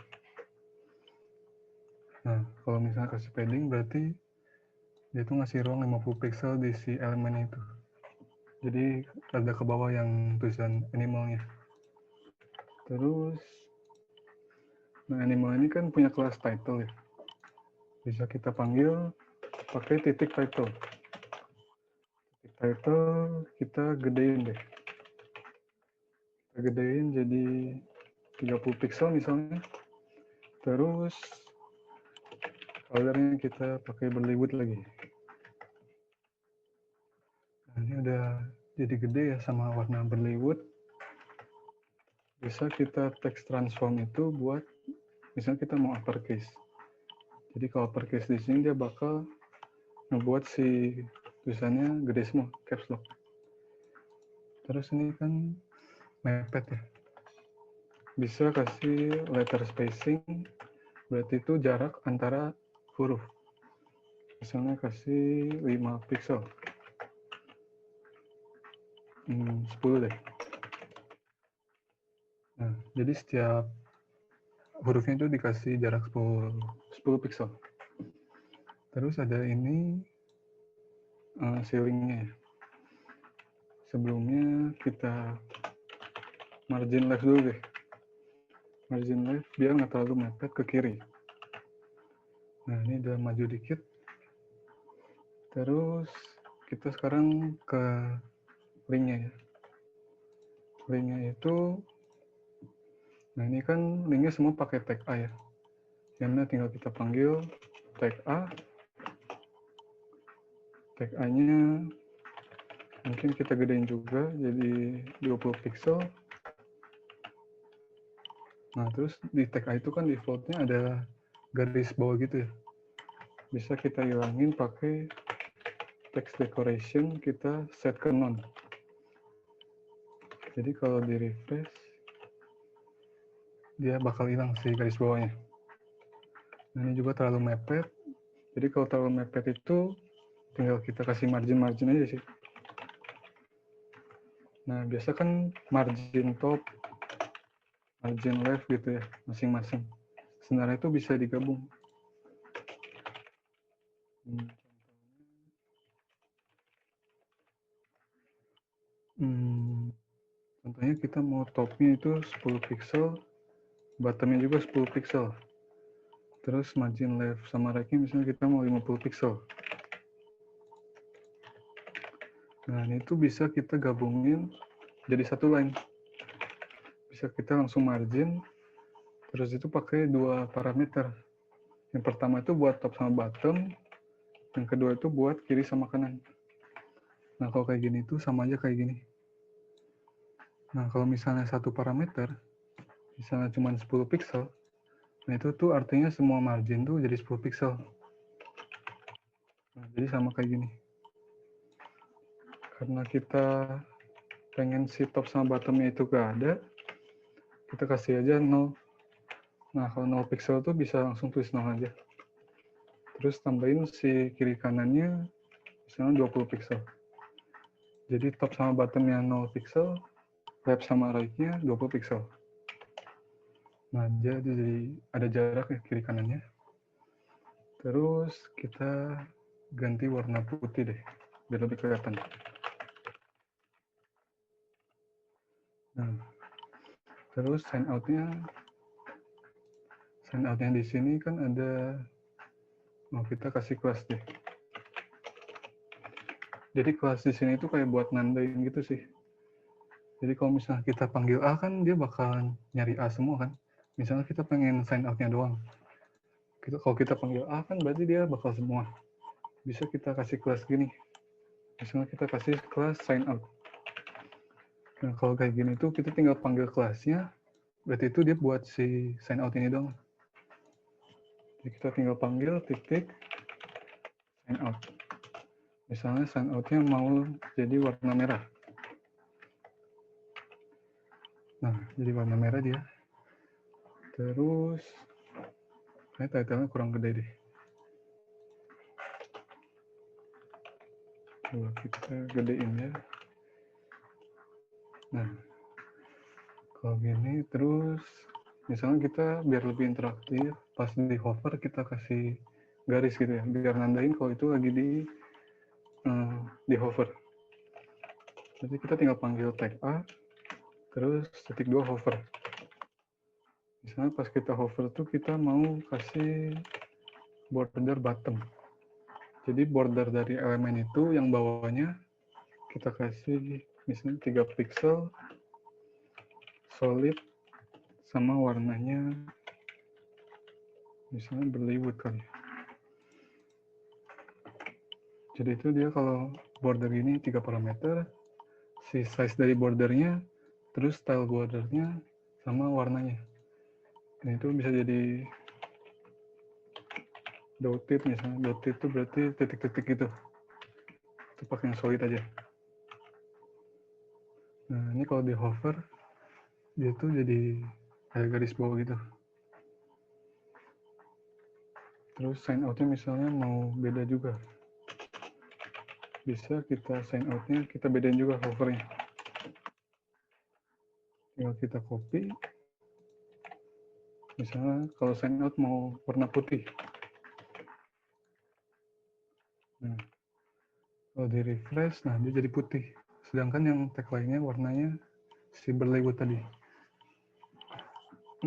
Nah, kalau misalnya kasih padding berarti dia tuh ngasih ruang 50 pixel di si elemen itu. Jadi ada ke bawah yang tulisan animalnya. Terus, nah animal ini kan punya kelas title ya. Bisa kita panggil pakai titik title. Titik title kita gedein deh. Kita gedein jadi 30 pixel misalnya. Terus colornya kita pakai Bollywood lagi. Nah, ini udah jadi gede ya sama warna Bollywood. Bisa kita text transform itu buat misalnya kita mau uppercase. Jadi kalau uppercase di sini dia bakal ngebuat si tulisannya gede semua, caps lock. Terus ini kan mepet ya. Bisa kasih letter spacing, berarti itu jarak antara huruf. Misalnya kasih 5 pixel. 10 deh. Nah, jadi setiap hurufnya itu dikasih jarak 10 pixel. Terus ada ini ceilingnya ya. Sebelumnya kita margin left dulu deh. Margin left biar nggak terlalu mepet ke kiri. Nah, ini udah maju dikit. Terus kita sekarang ke linknya ya. Linknya itu, nah ini kan linknya semua pakai tag A ya. Yang tinggal kita panggil tag A. Tag A-nya mungkin kita gedein juga jadi 20 pixel. Nah, terus di tag A itu kan default-nya ada garis bawah gitu ya. Bisa kita hilangin pakai text decoration, kita set ke none. Jadi kalau di refresh, dia bakal hilang si garis bawahnya. Nah, ini juga terlalu mepet. Jadi kalau terlalu mepet itu, tinggal kita kasih margin-margin aja sih. Nah, biasa kan margin top, margin left gitu ya, masing-masing. Sebenarnya itu bisa digabung. Contohnya kita mau topnya itu 10 pixel, bottomnya juga 10 pixel. Terus margin left sama right-nya misalnya kita mau 50 pixel. Nah, ini tuh bisa kita gabungin jadi satu line. Bisa kita langsung margin, terus itu pakai dua parameter. Yang pertama itu buat top sama bottom, yang kedua itu buat kiri sama kanan. Nah, kalau kayak gini tuh sama aja kayak gini. Nah, kalau misalnya satu parameter, misalnya cuma 10 pixel, nah itu tuh artinya semua margin tuh jadi 10 pixel. Nah, jadi sama kayak gini. Karena kita pengen si top sama bottomnya itu gak ada, kita kasih aja 0. Nah, kalau 0 pixel tuh bisa langsung tulis 0 aja. Terus tambahin si kiri kanannya misalnya 20 pixel. Jadi top sama bottomnya 0 pixel, left sama right-nya 20 pixel. Nah, jadi ada jarak ya kiri kanannya. Terus kita ganti warna putih deh, biar lebih kelihatan. Nah, terus sign out-nya di sini kan ada, mau kita kasih kelas deh. Jadi kelas di sini itu kayak buat nandain gitu sih. Jadi kalau misalnya kita panggil A kan dia bakal nyari A semua kan. Misalnya kita pengen sign out-nya doang. Kalau kita panggil A kan berarti dia bakal semua. Bisa kita kasih kelas gini. Misalnya kita kasih kelas sign out. Nah, kalau kayak gini tuh kita tinggal panggil kelasnya, berarti itu dia buat si sign out ini doang. Jadi kita tinggal panggil titik sign out. Misalnya sign out-nya mau jadi warna merah. Nah, jadi warna merah dia. Terus, title-nya kurang gede deh. Coba kita gedein ya. Nah, kalau gini terus misalnya kita biar lebih interaktif, pas di hover kita kasih garis gitu ya, biar nandain kalau itu lagi di hover. Jadi kita tinggal panggil tag A, terus titik 2 hover. Misalnya pas kita hover tuh kita mau kasih border bottom. Jadi border dari elemen itu yang bawahnya kita kasih misalnya 3 pixel solid sama warnanya misalnya berliwut kali. Jadi itu dia kalau border ini 3 parameter, si size dari bordernya, terus style bordernya sama warnanya. Dan itu bisa jadi dotted misalnya, dotted itu berarti titik-titik gitu. Itu pakai yang solid aja. Nah ini kalau di hover, dia tuh jadi kayak garis bawah gitu. Terus sign out-nya misalnya mau beda juga. Bisa kita sign out-nya, kita bedain juga hovernya. Tinggal kita copy. Misalnya kalau sign out mau warna putih. Nah, kalau di refresh, nah dia jadi putih. Sedangkan yang tag lainnya warnanya si berliwut tadi.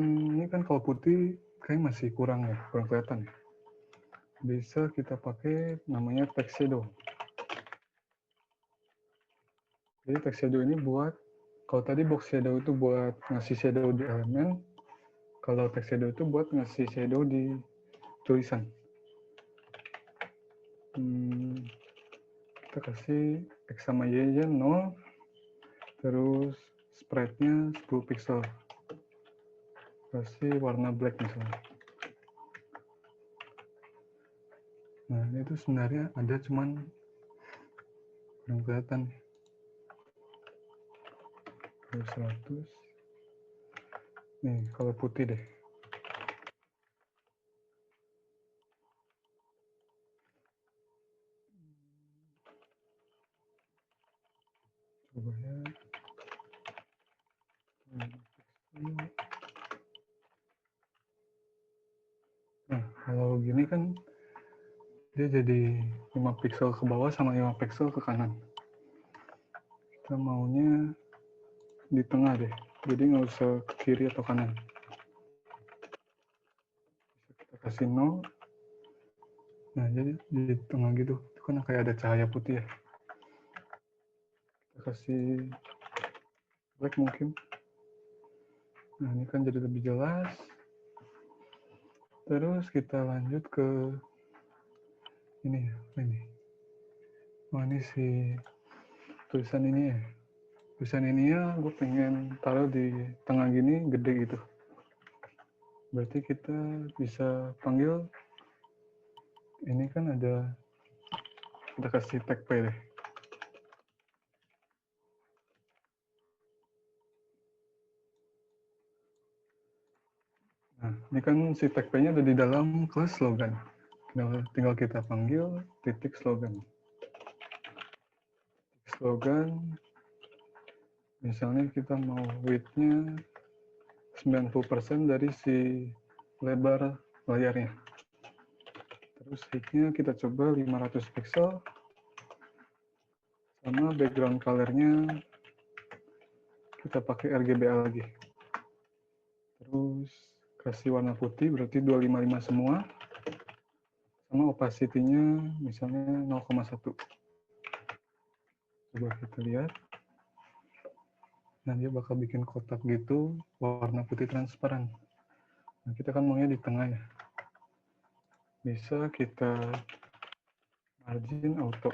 Ini kan kalau putih kayak masih kurang ya, kurang kelihatan ya. Bisa kita pakai namanya text shadow. Jadi text shadow ini buat, kalau tadi box shadow itu buat ngasih shadow di elemen, kalau text shadow itu buat ngasih shadow di tulisan. Kita kasih X sama Y aja 0, terus spread-nya 10 pixel. Kasih warna black misalnya. Nah, itu sebenarnya ada cuman belum kelihatan. 100. Nih, kalau putih deh. Coba ya. Nah, kalau gini kan dia jadi 5 pixel ke bawah sama 5 pixel ke kanan. Kita maunya di tengah deh, jadi nggak usah ke kiri atau kanan. Kita kasih 0. Nah, jadi di tengah gitu, itu kan kayak ada cahaya putih ya. Kita kasih black mungkin. Nah, ini kan jadi lebih jelas. Terus kita lanjut ke ini ya, ini. Oh, ini si tulisan ini ya. Tulisan ini ya, gue pengen taruh di tengah gini, gede gitu. Berarti kita bisa panggil, ini kan ada, kita kasih tag P deh. Nah, ini kan si tag P-nya ada di dalam kelas slogan. Tinggal kita panggil titik slogan. Slogan, misalnya kita mau width-nya 90% dari si lebar layarnya. Terus height-nya kita coba 500 pixel. Sama background color-nya kita pakai RGBA lagi. Terus kasih warna putih berarti 255 semua. Sama opacity-nya misalnya 0,1. Coba kita lihat. Nah, dia bakal bikin kotak gitu, warna putih transparan. Nah, kita kan maunya di tengah ya. Bisa kita margin auto.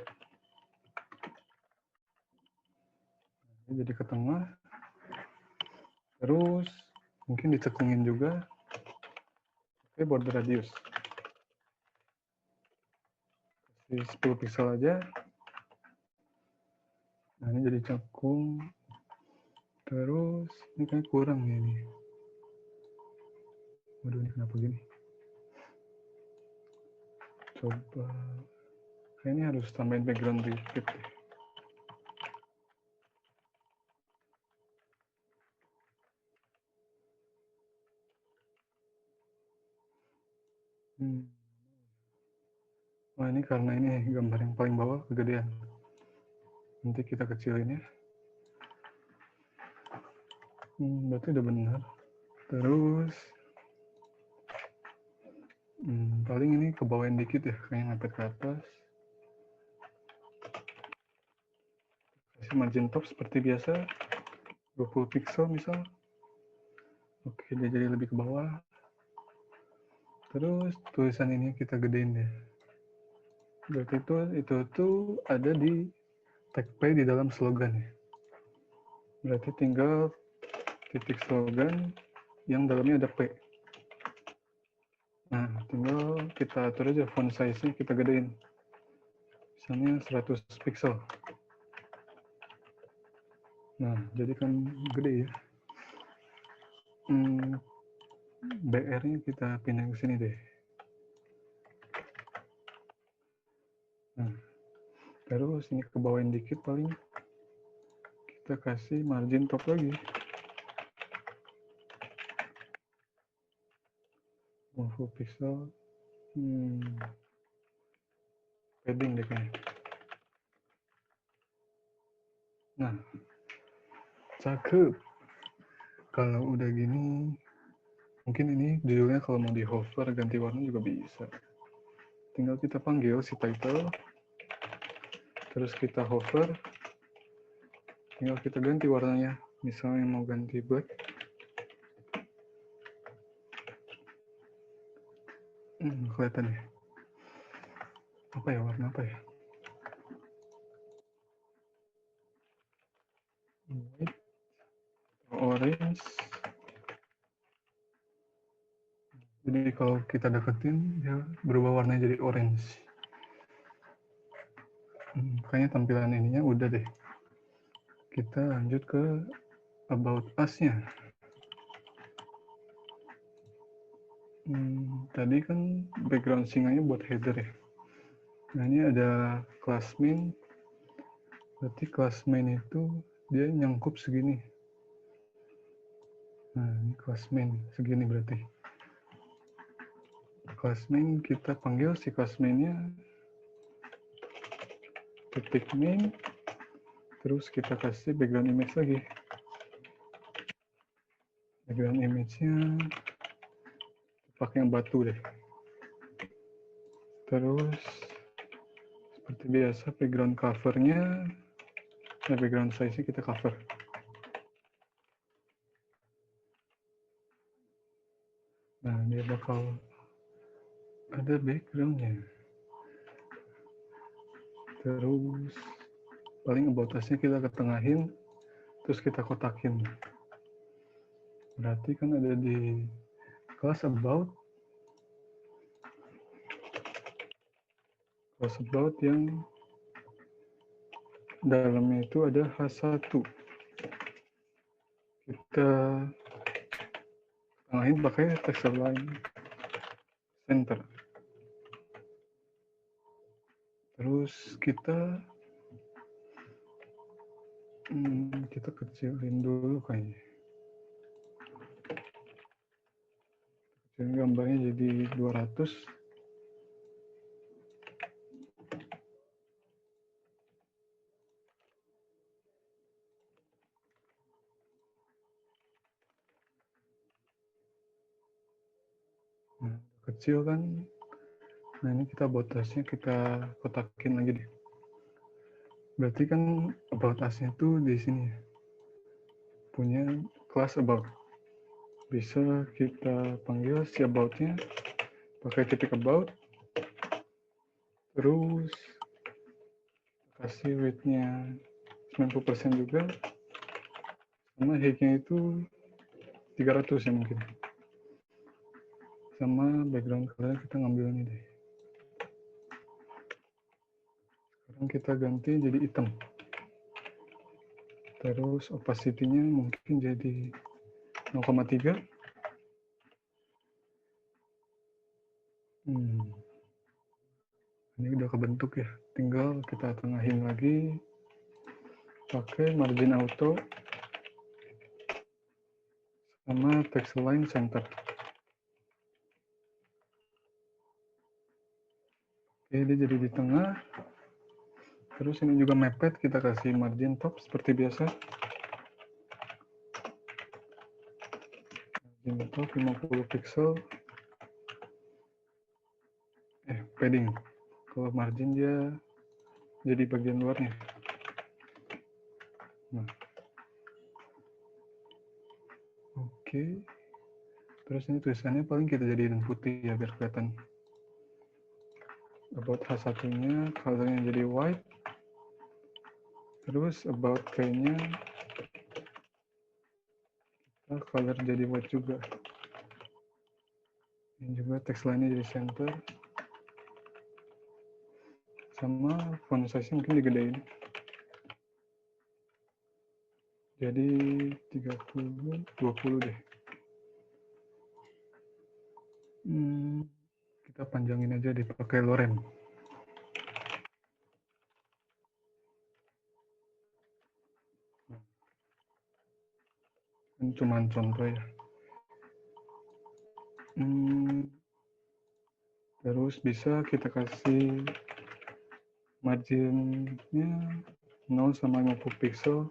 Nah, jadi ke tengah. Terus mungkin dicekungin juga. Oke, border radius. Kasih 10 pixel aja. Nah, ini jadi cekung. Terus ini kayak kurang ya ini. Waduh, ini kenapa gini? Coba Kayaknya harus tambahin background dikit deh. Wah, ini karena ini gambar yang paling bawah kegedean. Nanti kita kecilin ya. Berarti udah benar. Terus paling ini kebawain dikit ya, kayak ngapet ke atas. Kasih margin top seperti biasa, 20 pixel misal. Oke, dia jadi lebih ke bawah. Terus tulisan ini kita gedein deh. Berarti itu tuh ada di tag P di dalam slogan ya. Berarti tinggal titik slogan yang dalamnya ada P. Nah, tinggal kita atur aja font size-nya, kita gedein. Misalnya 100 pixel. Nah, jadi kan gede ya. BR-nya kita pindah ke sini deh. Nah, terus ini ke bawain dikit paling. Kita kasih margin top lagi. 50 pixel. Padding deh kayaknya. Nah, cakep. Kalau udah gini, mungkin ini judulnya kalau mau di hover ganti warna juga bisa. Tinggal kita panggil si title, terus kita hover, tinggal kita ganti warnanya. Misalnya mau ganti black, kelihatan ya. Apa ya, warna apa ya? White, orange. Jadi kalau kita deketin, dia berubah warnanya jadi orange. Kayaknya tampilan ininya udah deh. Kita lanjut ke about us-nya. Tadi kan background singanya buat header ya. Nah, ini ada class main. Berarti class main itu dia nyangkup segini. Nah, ini class main segini berarti. Class main kita panggil si class main-nya titik main. Terus kita kasih background image lagi. Background image-nya pakai yang batu deh. Terus seperti biasa background cover-nya, background size-nya kita cover. Nah, dia bakal ada background-nya. Terus paling about us-nya kita ketengahin, terus kita kotakin. Berarti kan ada di class about yang dalamnya itu ada H1. Kita tengahin pakai text align center. Terus kita kecilin dulu kayaknya. Kecilin gambarnya jadi 200. Nah, kecil kan. Nah, ini kita about us-nya kita kotakin lagi deh. Berarti kan about us-nya tuh di sini ya. Punya class about. Bisa kita panggil si about-nya pakai titik about. Terus kasih weight-nya 90% juga. Sama height-nya itu 300 ya mungkin. Sama background color kita ngambil ini deh. Sekarang kita ganti jadi hitam. Terus opacity-nya mungkin jadi 0,3. Ini udah kebentuk ya, tinggal kita tengahin lagi pakai margin auto sama text align center. Oke, dia jadi di tengah. Terus ini juga mepet, kita kasih margin top seperti biasa. Margin top 50 pixel. Padding. Kalau margin dia jadi bagian luarnya. Nah. Oke. Terus ini tulisannya paling kita jadiin putih ya biar kelihatan. About H1-nya, colornya jadi white. Terus about K-nya, color jadi white juga. Ini juga text line-nya jadi center. Sama font size-nya mungkin digedein. Jadi 30, 20 deh. Kita panjangin aja dipakai lorem. Ini cuma contoh ya. Terus bisa kita kasih marginnya 0 sama 50 pixel.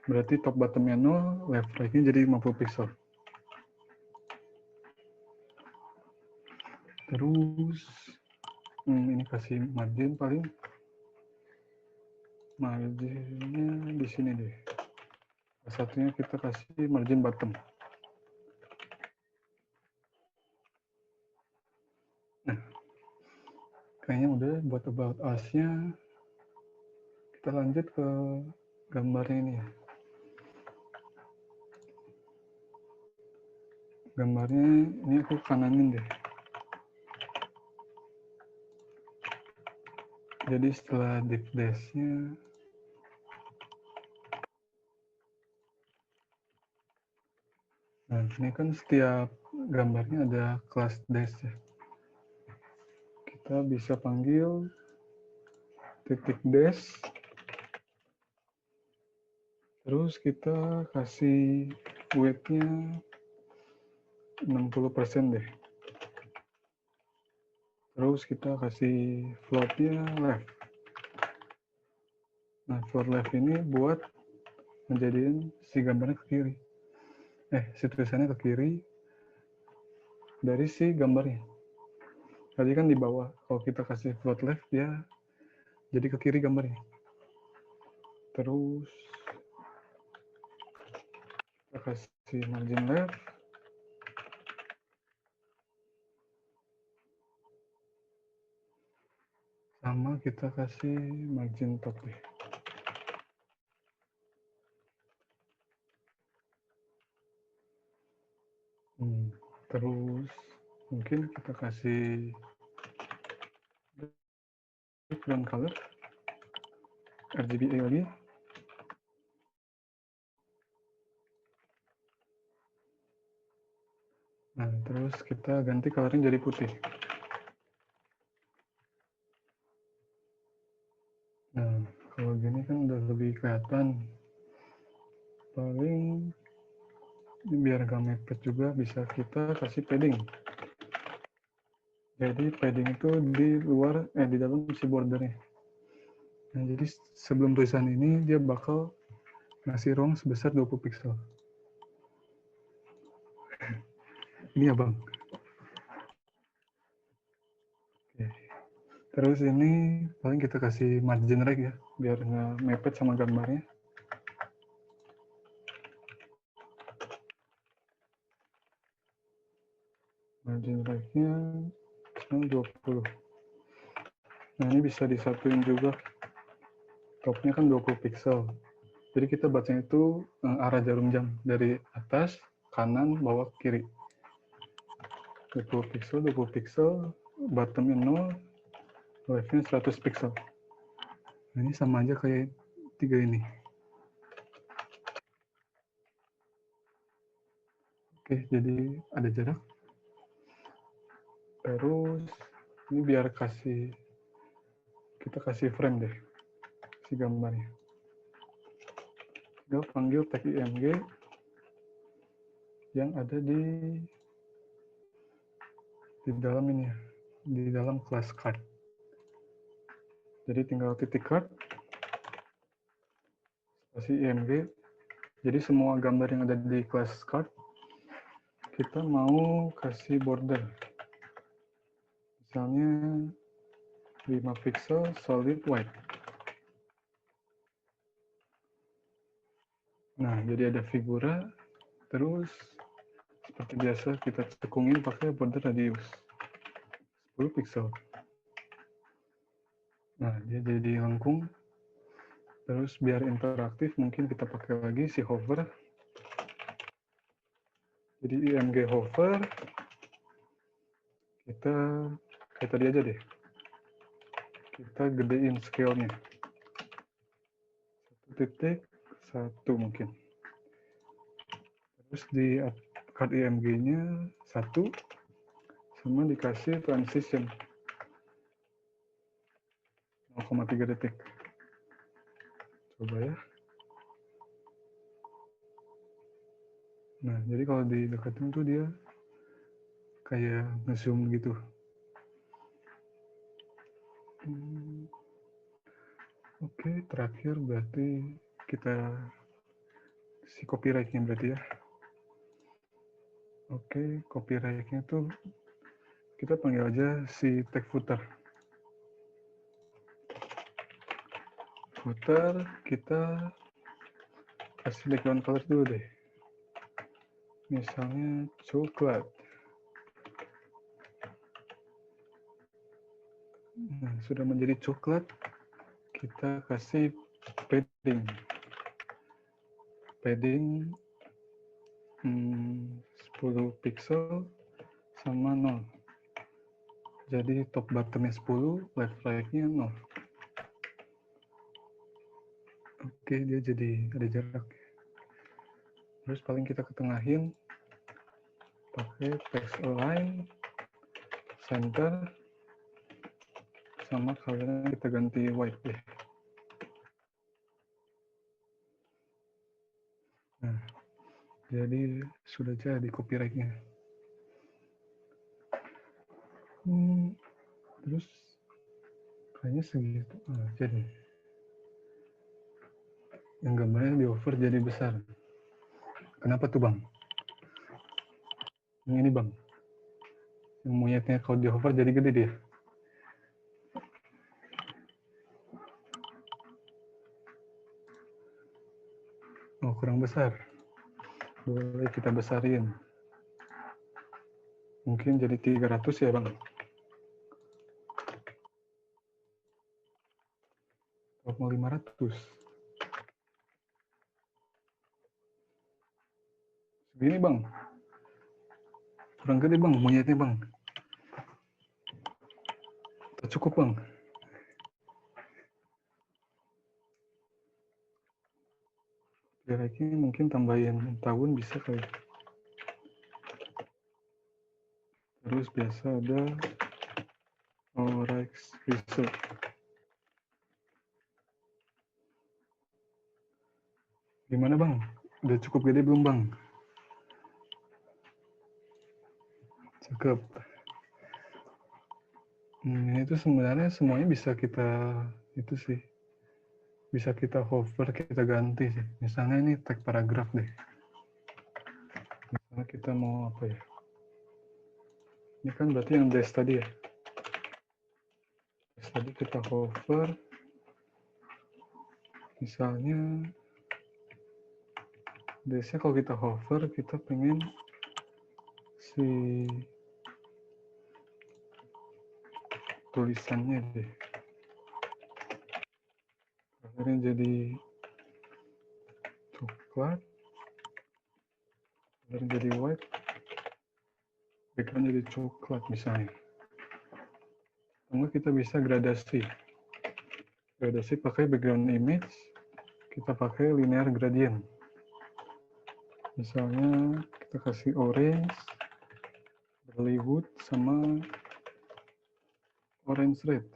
Berarti top bottomnya 0, left right-nya jadi 50 pixel. Terus ini kasih margin paling. Marginnya di sini deh. Satunya kita kasih margin bottom. Nah, kayaknya udah buat about us-nya. Kita lanjut ke gambarnya ini ya. Gambarnya ini aku kananin deh. Jadi setelah div dash-nya, nah ini kan setiap gambarnya ada kelas dash ya. Kita bisa panggil titik dash. Terus kita kasih weight-nya 60% deh. Terus kita kasih float-nya left. Nah, float left ini buat menjadikan si gambarnya ke kiri. Si tulisannya ke kiri dari si gambarnya. Tadi kan di bawah. Kalau kita kasih float left, dia jadi ke kiri gambarnya. Terus kita kasih margin left. Sama kita kasih margin top deh. Terus mungkin kita kasih background color RGBA lagi. Nah, terus kita ganti colornya jadi putih. Nah, kalau gini kan udah lebih kelihatan. Paling biar gak mepet juga bisa kita kasih padding. Jadi padding itu di luar, di dalam si bordernya. Nah, jadi sebelum tulisan ini dia bakal ngasih ruang sebesar 20 pixel. Ini ya Bang. Oke. Terus ini paling kita kasih margin right ya, biar nggak mepet sama gambarnya. Margin right-nya 20. Nah, ini bisa disatuin juga. Topnya kan 20 pixel. Jadi kita bacanya itu arah jarum jam dari atas, kanan, bawah, kiri. 20 pixel, 20 pixel, bottomnya 0, left-nya 100 pixel. Nah, ini sama aja kayak 3 ini. Oke, jadi ada jarak. Terus ini biar kasih kita kasih frame deh si gambarnya. Tinggal panggil tag img yang ada di dalam ini ya, di dalam class card. Jadi tinggal titik card, spasi img. Jadi semua gambar yang ada di class card kita mau kasih border. Misalnya 5 pixel solid white. Nah, jadi ada figura, terus seperti biasa kita cekungin pakai border radius 10 pixel. Nah, dia jadi lengkung. Terus biar interaktif mungkin kita pakai lagi si hover. Jadi img hover, kita kayak tadi aja deh. Kita gedein scale-nya. 1.1 mungkin. Terus di card img-nya 1 sama dikasih transition 0,3 detik. Coba ya. Nah, jadi kalau didekatin tuh dia kayak nge-zoom gitu. Oke, terakhir berarti kita si copyright-nya berarti ya. Oke, copyright-nya tuh kita panggil aja si tag footer. Footer kita kasih background color dulu deh. Misalnya coklat. Nah, sudah menjadi coklat, kita kasih padding. Padding 10 pixel sama 0. Jadi top bottomnya 10, left right-nya 0. Oke, dia jadi ada jarak. Terus paling kita ketengahin pakai text align, center, sama color kita ganti white deh. Nah, jadi sudah jadi copyright-nya. Terus kayaknya segitu jadi. Yang gambarnya di over jadi besar. Kenapa tuh bang? Yang ini bang. Yang monyetnya kalau di over jadi gede dia. Oh kurang besar. Boleh kita besarin. Mungkin jadi 300 ya bang. Atau mau 500. Segini bang. Kurang gede bang, monyetnya bang. Tak cukup bang. Kira-kira mungkin tambahin tahun bisa kali. Terus biasa ada Orex Result. Gimana bang? Udah cukup gede belum bang? Cakep. Itu sebenarnya semuanya bisa kita itu sih. Bisa kita hover, kita ganti sih. Misalnya ini tag paragraf deh. Misalnya kita mau apa ya? Ini kan berarti yang dash tadi ya. Dash tadi kita hover. Misalnya dashnya kalau kita hover, kita pengen si tulisannya deh. Akhirnya jadi coklat. Akhirnya jadi white. Background jadi coklat misalnya. Lalu kita bisa gradasi. Gradasi pakai background image. Kita pakai linear gradient. Misalnya kita kasih orange, Bollywood, sama orange red.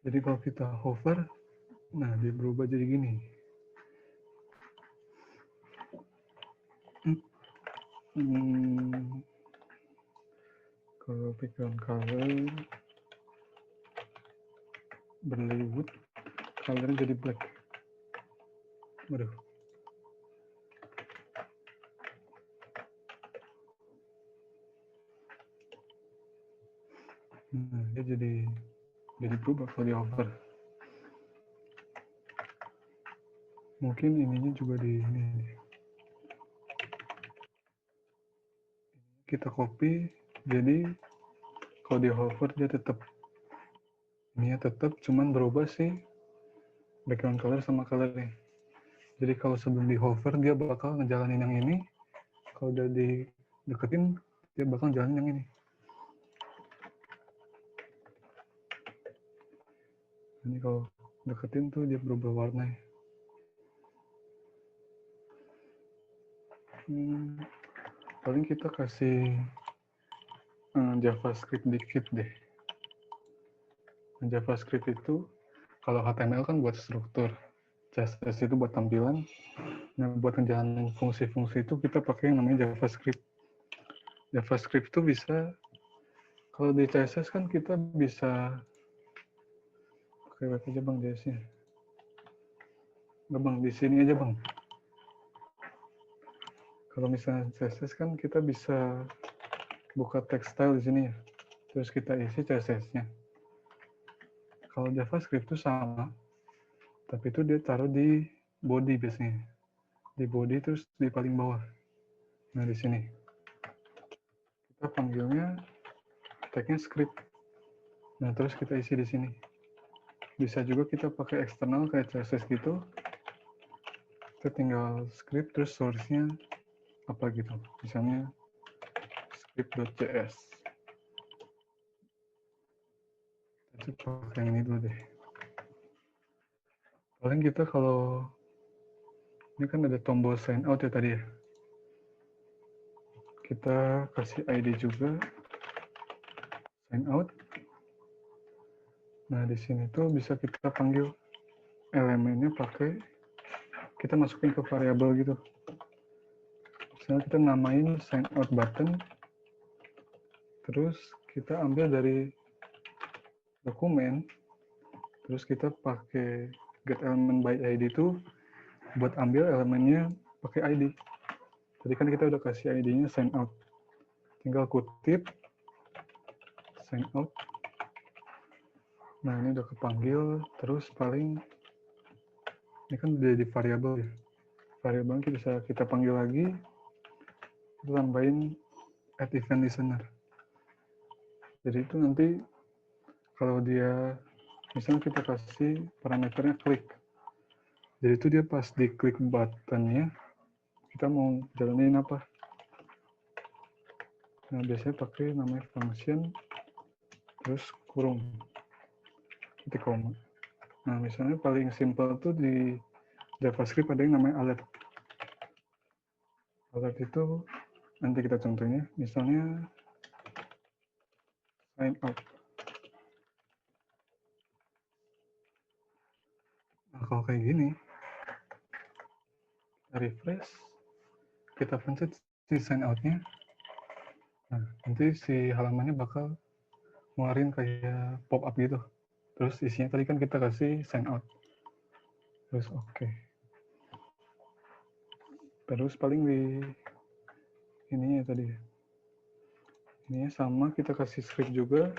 Jadi kalau kita hover, nah dia berubah jadi gini. Kalau background color berlewut, colornya jadi black. Waduh. Nah, dia jadi berubah kalau di hover. Mungkin ininya juga di ini. Kita copy, jadi kalau di hover dia tetap ini tetap, cuman berubah sih background color sama colornya. Jadi kalau sebelum di hover dia bakal ngejalanin yang ini, kalau udah dideketin dia bakal jalanin yang ini. Ini kalau deketin tuh dia berubah warnanya. Paling kita kasih JavaScript dikit deh. JavaScript itu kalau HTML kan buat struktur, CSS itu buat tampilan. Nah, buat ngejalanin fungsi-fungsi itu kita pakai yang namanya JavaScript. JavaScript itu bisa, kalau di CSS kan kita bisa pakai web aja bang JS-nya. Nggak bang, di sini aja bang. Kalau misalnya CSS kan kita bisa buka text style di sini ya, terus kita isi CSS-nya. Kalau JavaScript itu sama, tapi itu dia taruh di body biasanya. Di body terus di paling bawah. Nah di sini kita panggilnya tag-nya script. Nah terus kita isi di sini. Bisa juga kita pakai eksternal kayak CSS gitu. Kita tinggal script terus source-nya apa gitu. Misalnya script.js. Itu pakai yang ini dulu deh. Paling kita kalau ini kan ada tombol sign out ya tadi ya. Kita kasih ID juga sign out. Nah di sini tuh bisa kita panggil elemennya pakai kita masukin ke variabel gitu. Misalnya kita namain sign out button, terus kita ambil dari dokumen, terus kita pakai get element by ID itu buat ambil elemennya pakai ID. Tadi kan kita udah kasih ID-nya sign out. Tinggal kutip sign out. Nah ini udah kepanggil, terus paling ini kan udah di variabel ya. Variabel bisa kita panggil lagi, kita tambahin add event listener. Jadi itu nanti kalau dia misalnya kita kasih parameternya klik. Jadi itu dia pas diklik buttonnya, kita mau jalanin apa. Nah biasanya pakai namanya function, terus kurung, titik koma. Nah misalnya paling simple tuh di JavaScript ada yang namanya alert. Alert itu nanti kita contohnya, misalnya sign out. Nah kalau kayak gini, kita refresh, kita pencet si sign out-nya. Nah, nanti si halamannya bakal ngeluarin kayak pop-up gitu. Terus isinya tadi kan kita kasih sign out. Terus oke. Terus paling di ininya tadi. Ininya sama kita kasih script juga.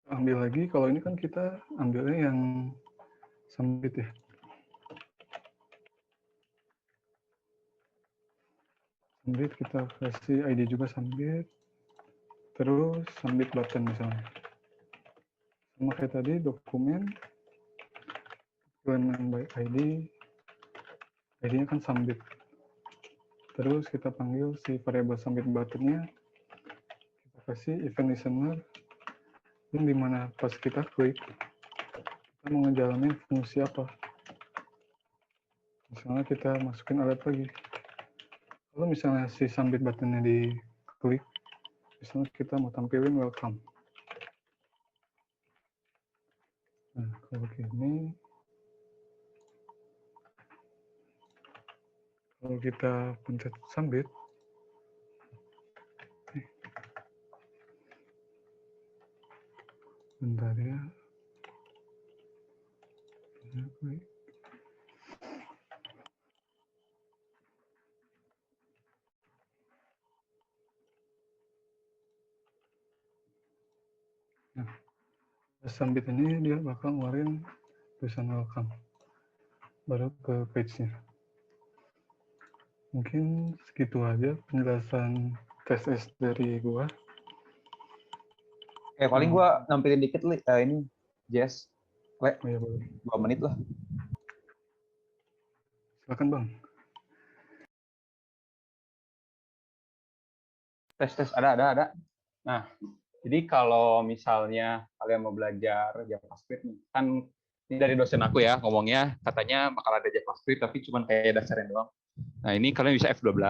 Ambil lagi, kalau ini kan kita ambilnya yang submit ya. Submit kita kasih ID juga submit. Terus submit button misalnya. Sama kayak tadi dokumen element by ID. ID-nya kan submit. Terus kita panggil si variable submit button-nya. Kita kasih event listener. Yang dimana pas kita klik, kita mau ngejalanin fungsi apa. Misalnya kita masukin alert lagi. Kalau misalnya si submit button-nya diklik, Misalnya kita mau tampilin welcome. Nah, kalau begini, kalau kita pencet submit, bentar ya. Nah, submit ini dia bakal ngeluarin tulisan welcome, baru ke page-nya. Mungkin segitu aja penjelasan TSS dari gua. Paling gua nampilin dikit ini Jess. Oh, ya, boleh. 2 menit lah. Silakan Bang. Tes ada. Nah, jadi kalau misalnya kalian mau belajar JavaScript nih, kan ini dari dosen aku ya ngomongnya, katanya bakal ada JavaScript tapi cuma kayak dasarnya doang. Nah, ini kalian bisa F12.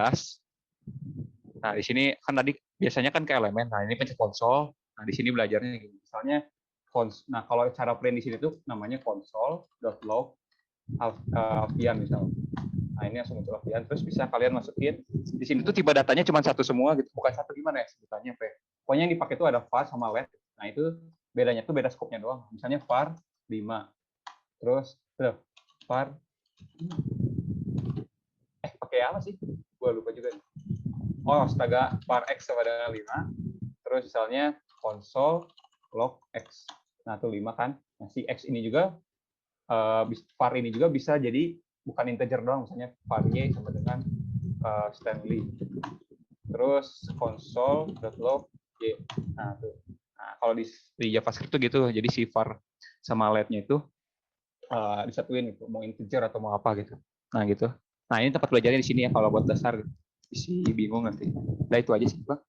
Nah, di sini kan tadi biasanya kan ke elemen. Nah, ini pencet konsol. Nah, di sini belajarnya gini. Misalnya nah, kalau cara print di sini tuh namanya console.log Alfian misalnya. Nah, ini langsung muncul Alfian. Terus bisa kalian masukin. Di sini tuh tipe datanya cuma satu semua gitu. Bukan satu gimana ya sebutannya, Pokoknya yang dipakai itu ada var sama let. Nah, itu bedanya tuh beda skopnya doang. Misalnya var 5. Terus var pakai apa sih? Gua lupa juga. Oh, astaga, var x sama dengan 5. Terus misalnya console log x. Nah, itu 5 kan. Nah, si x ini juga var ini juga bisa jadi bukan integer doang, misalnya var y sama dengan Stanley. Terus console.log y. Nah, tuh. Nah, kalau di JavaScript tuh gitu, jadi si var sama let-nya itu disatuin gitu, mau integer atau mau apa gitu. Nah, gitu. Nah, ini tempat belajarnya di sini ya kalau buat dasar. Isi bingung nanti. Nah, itu aja sih, Bang.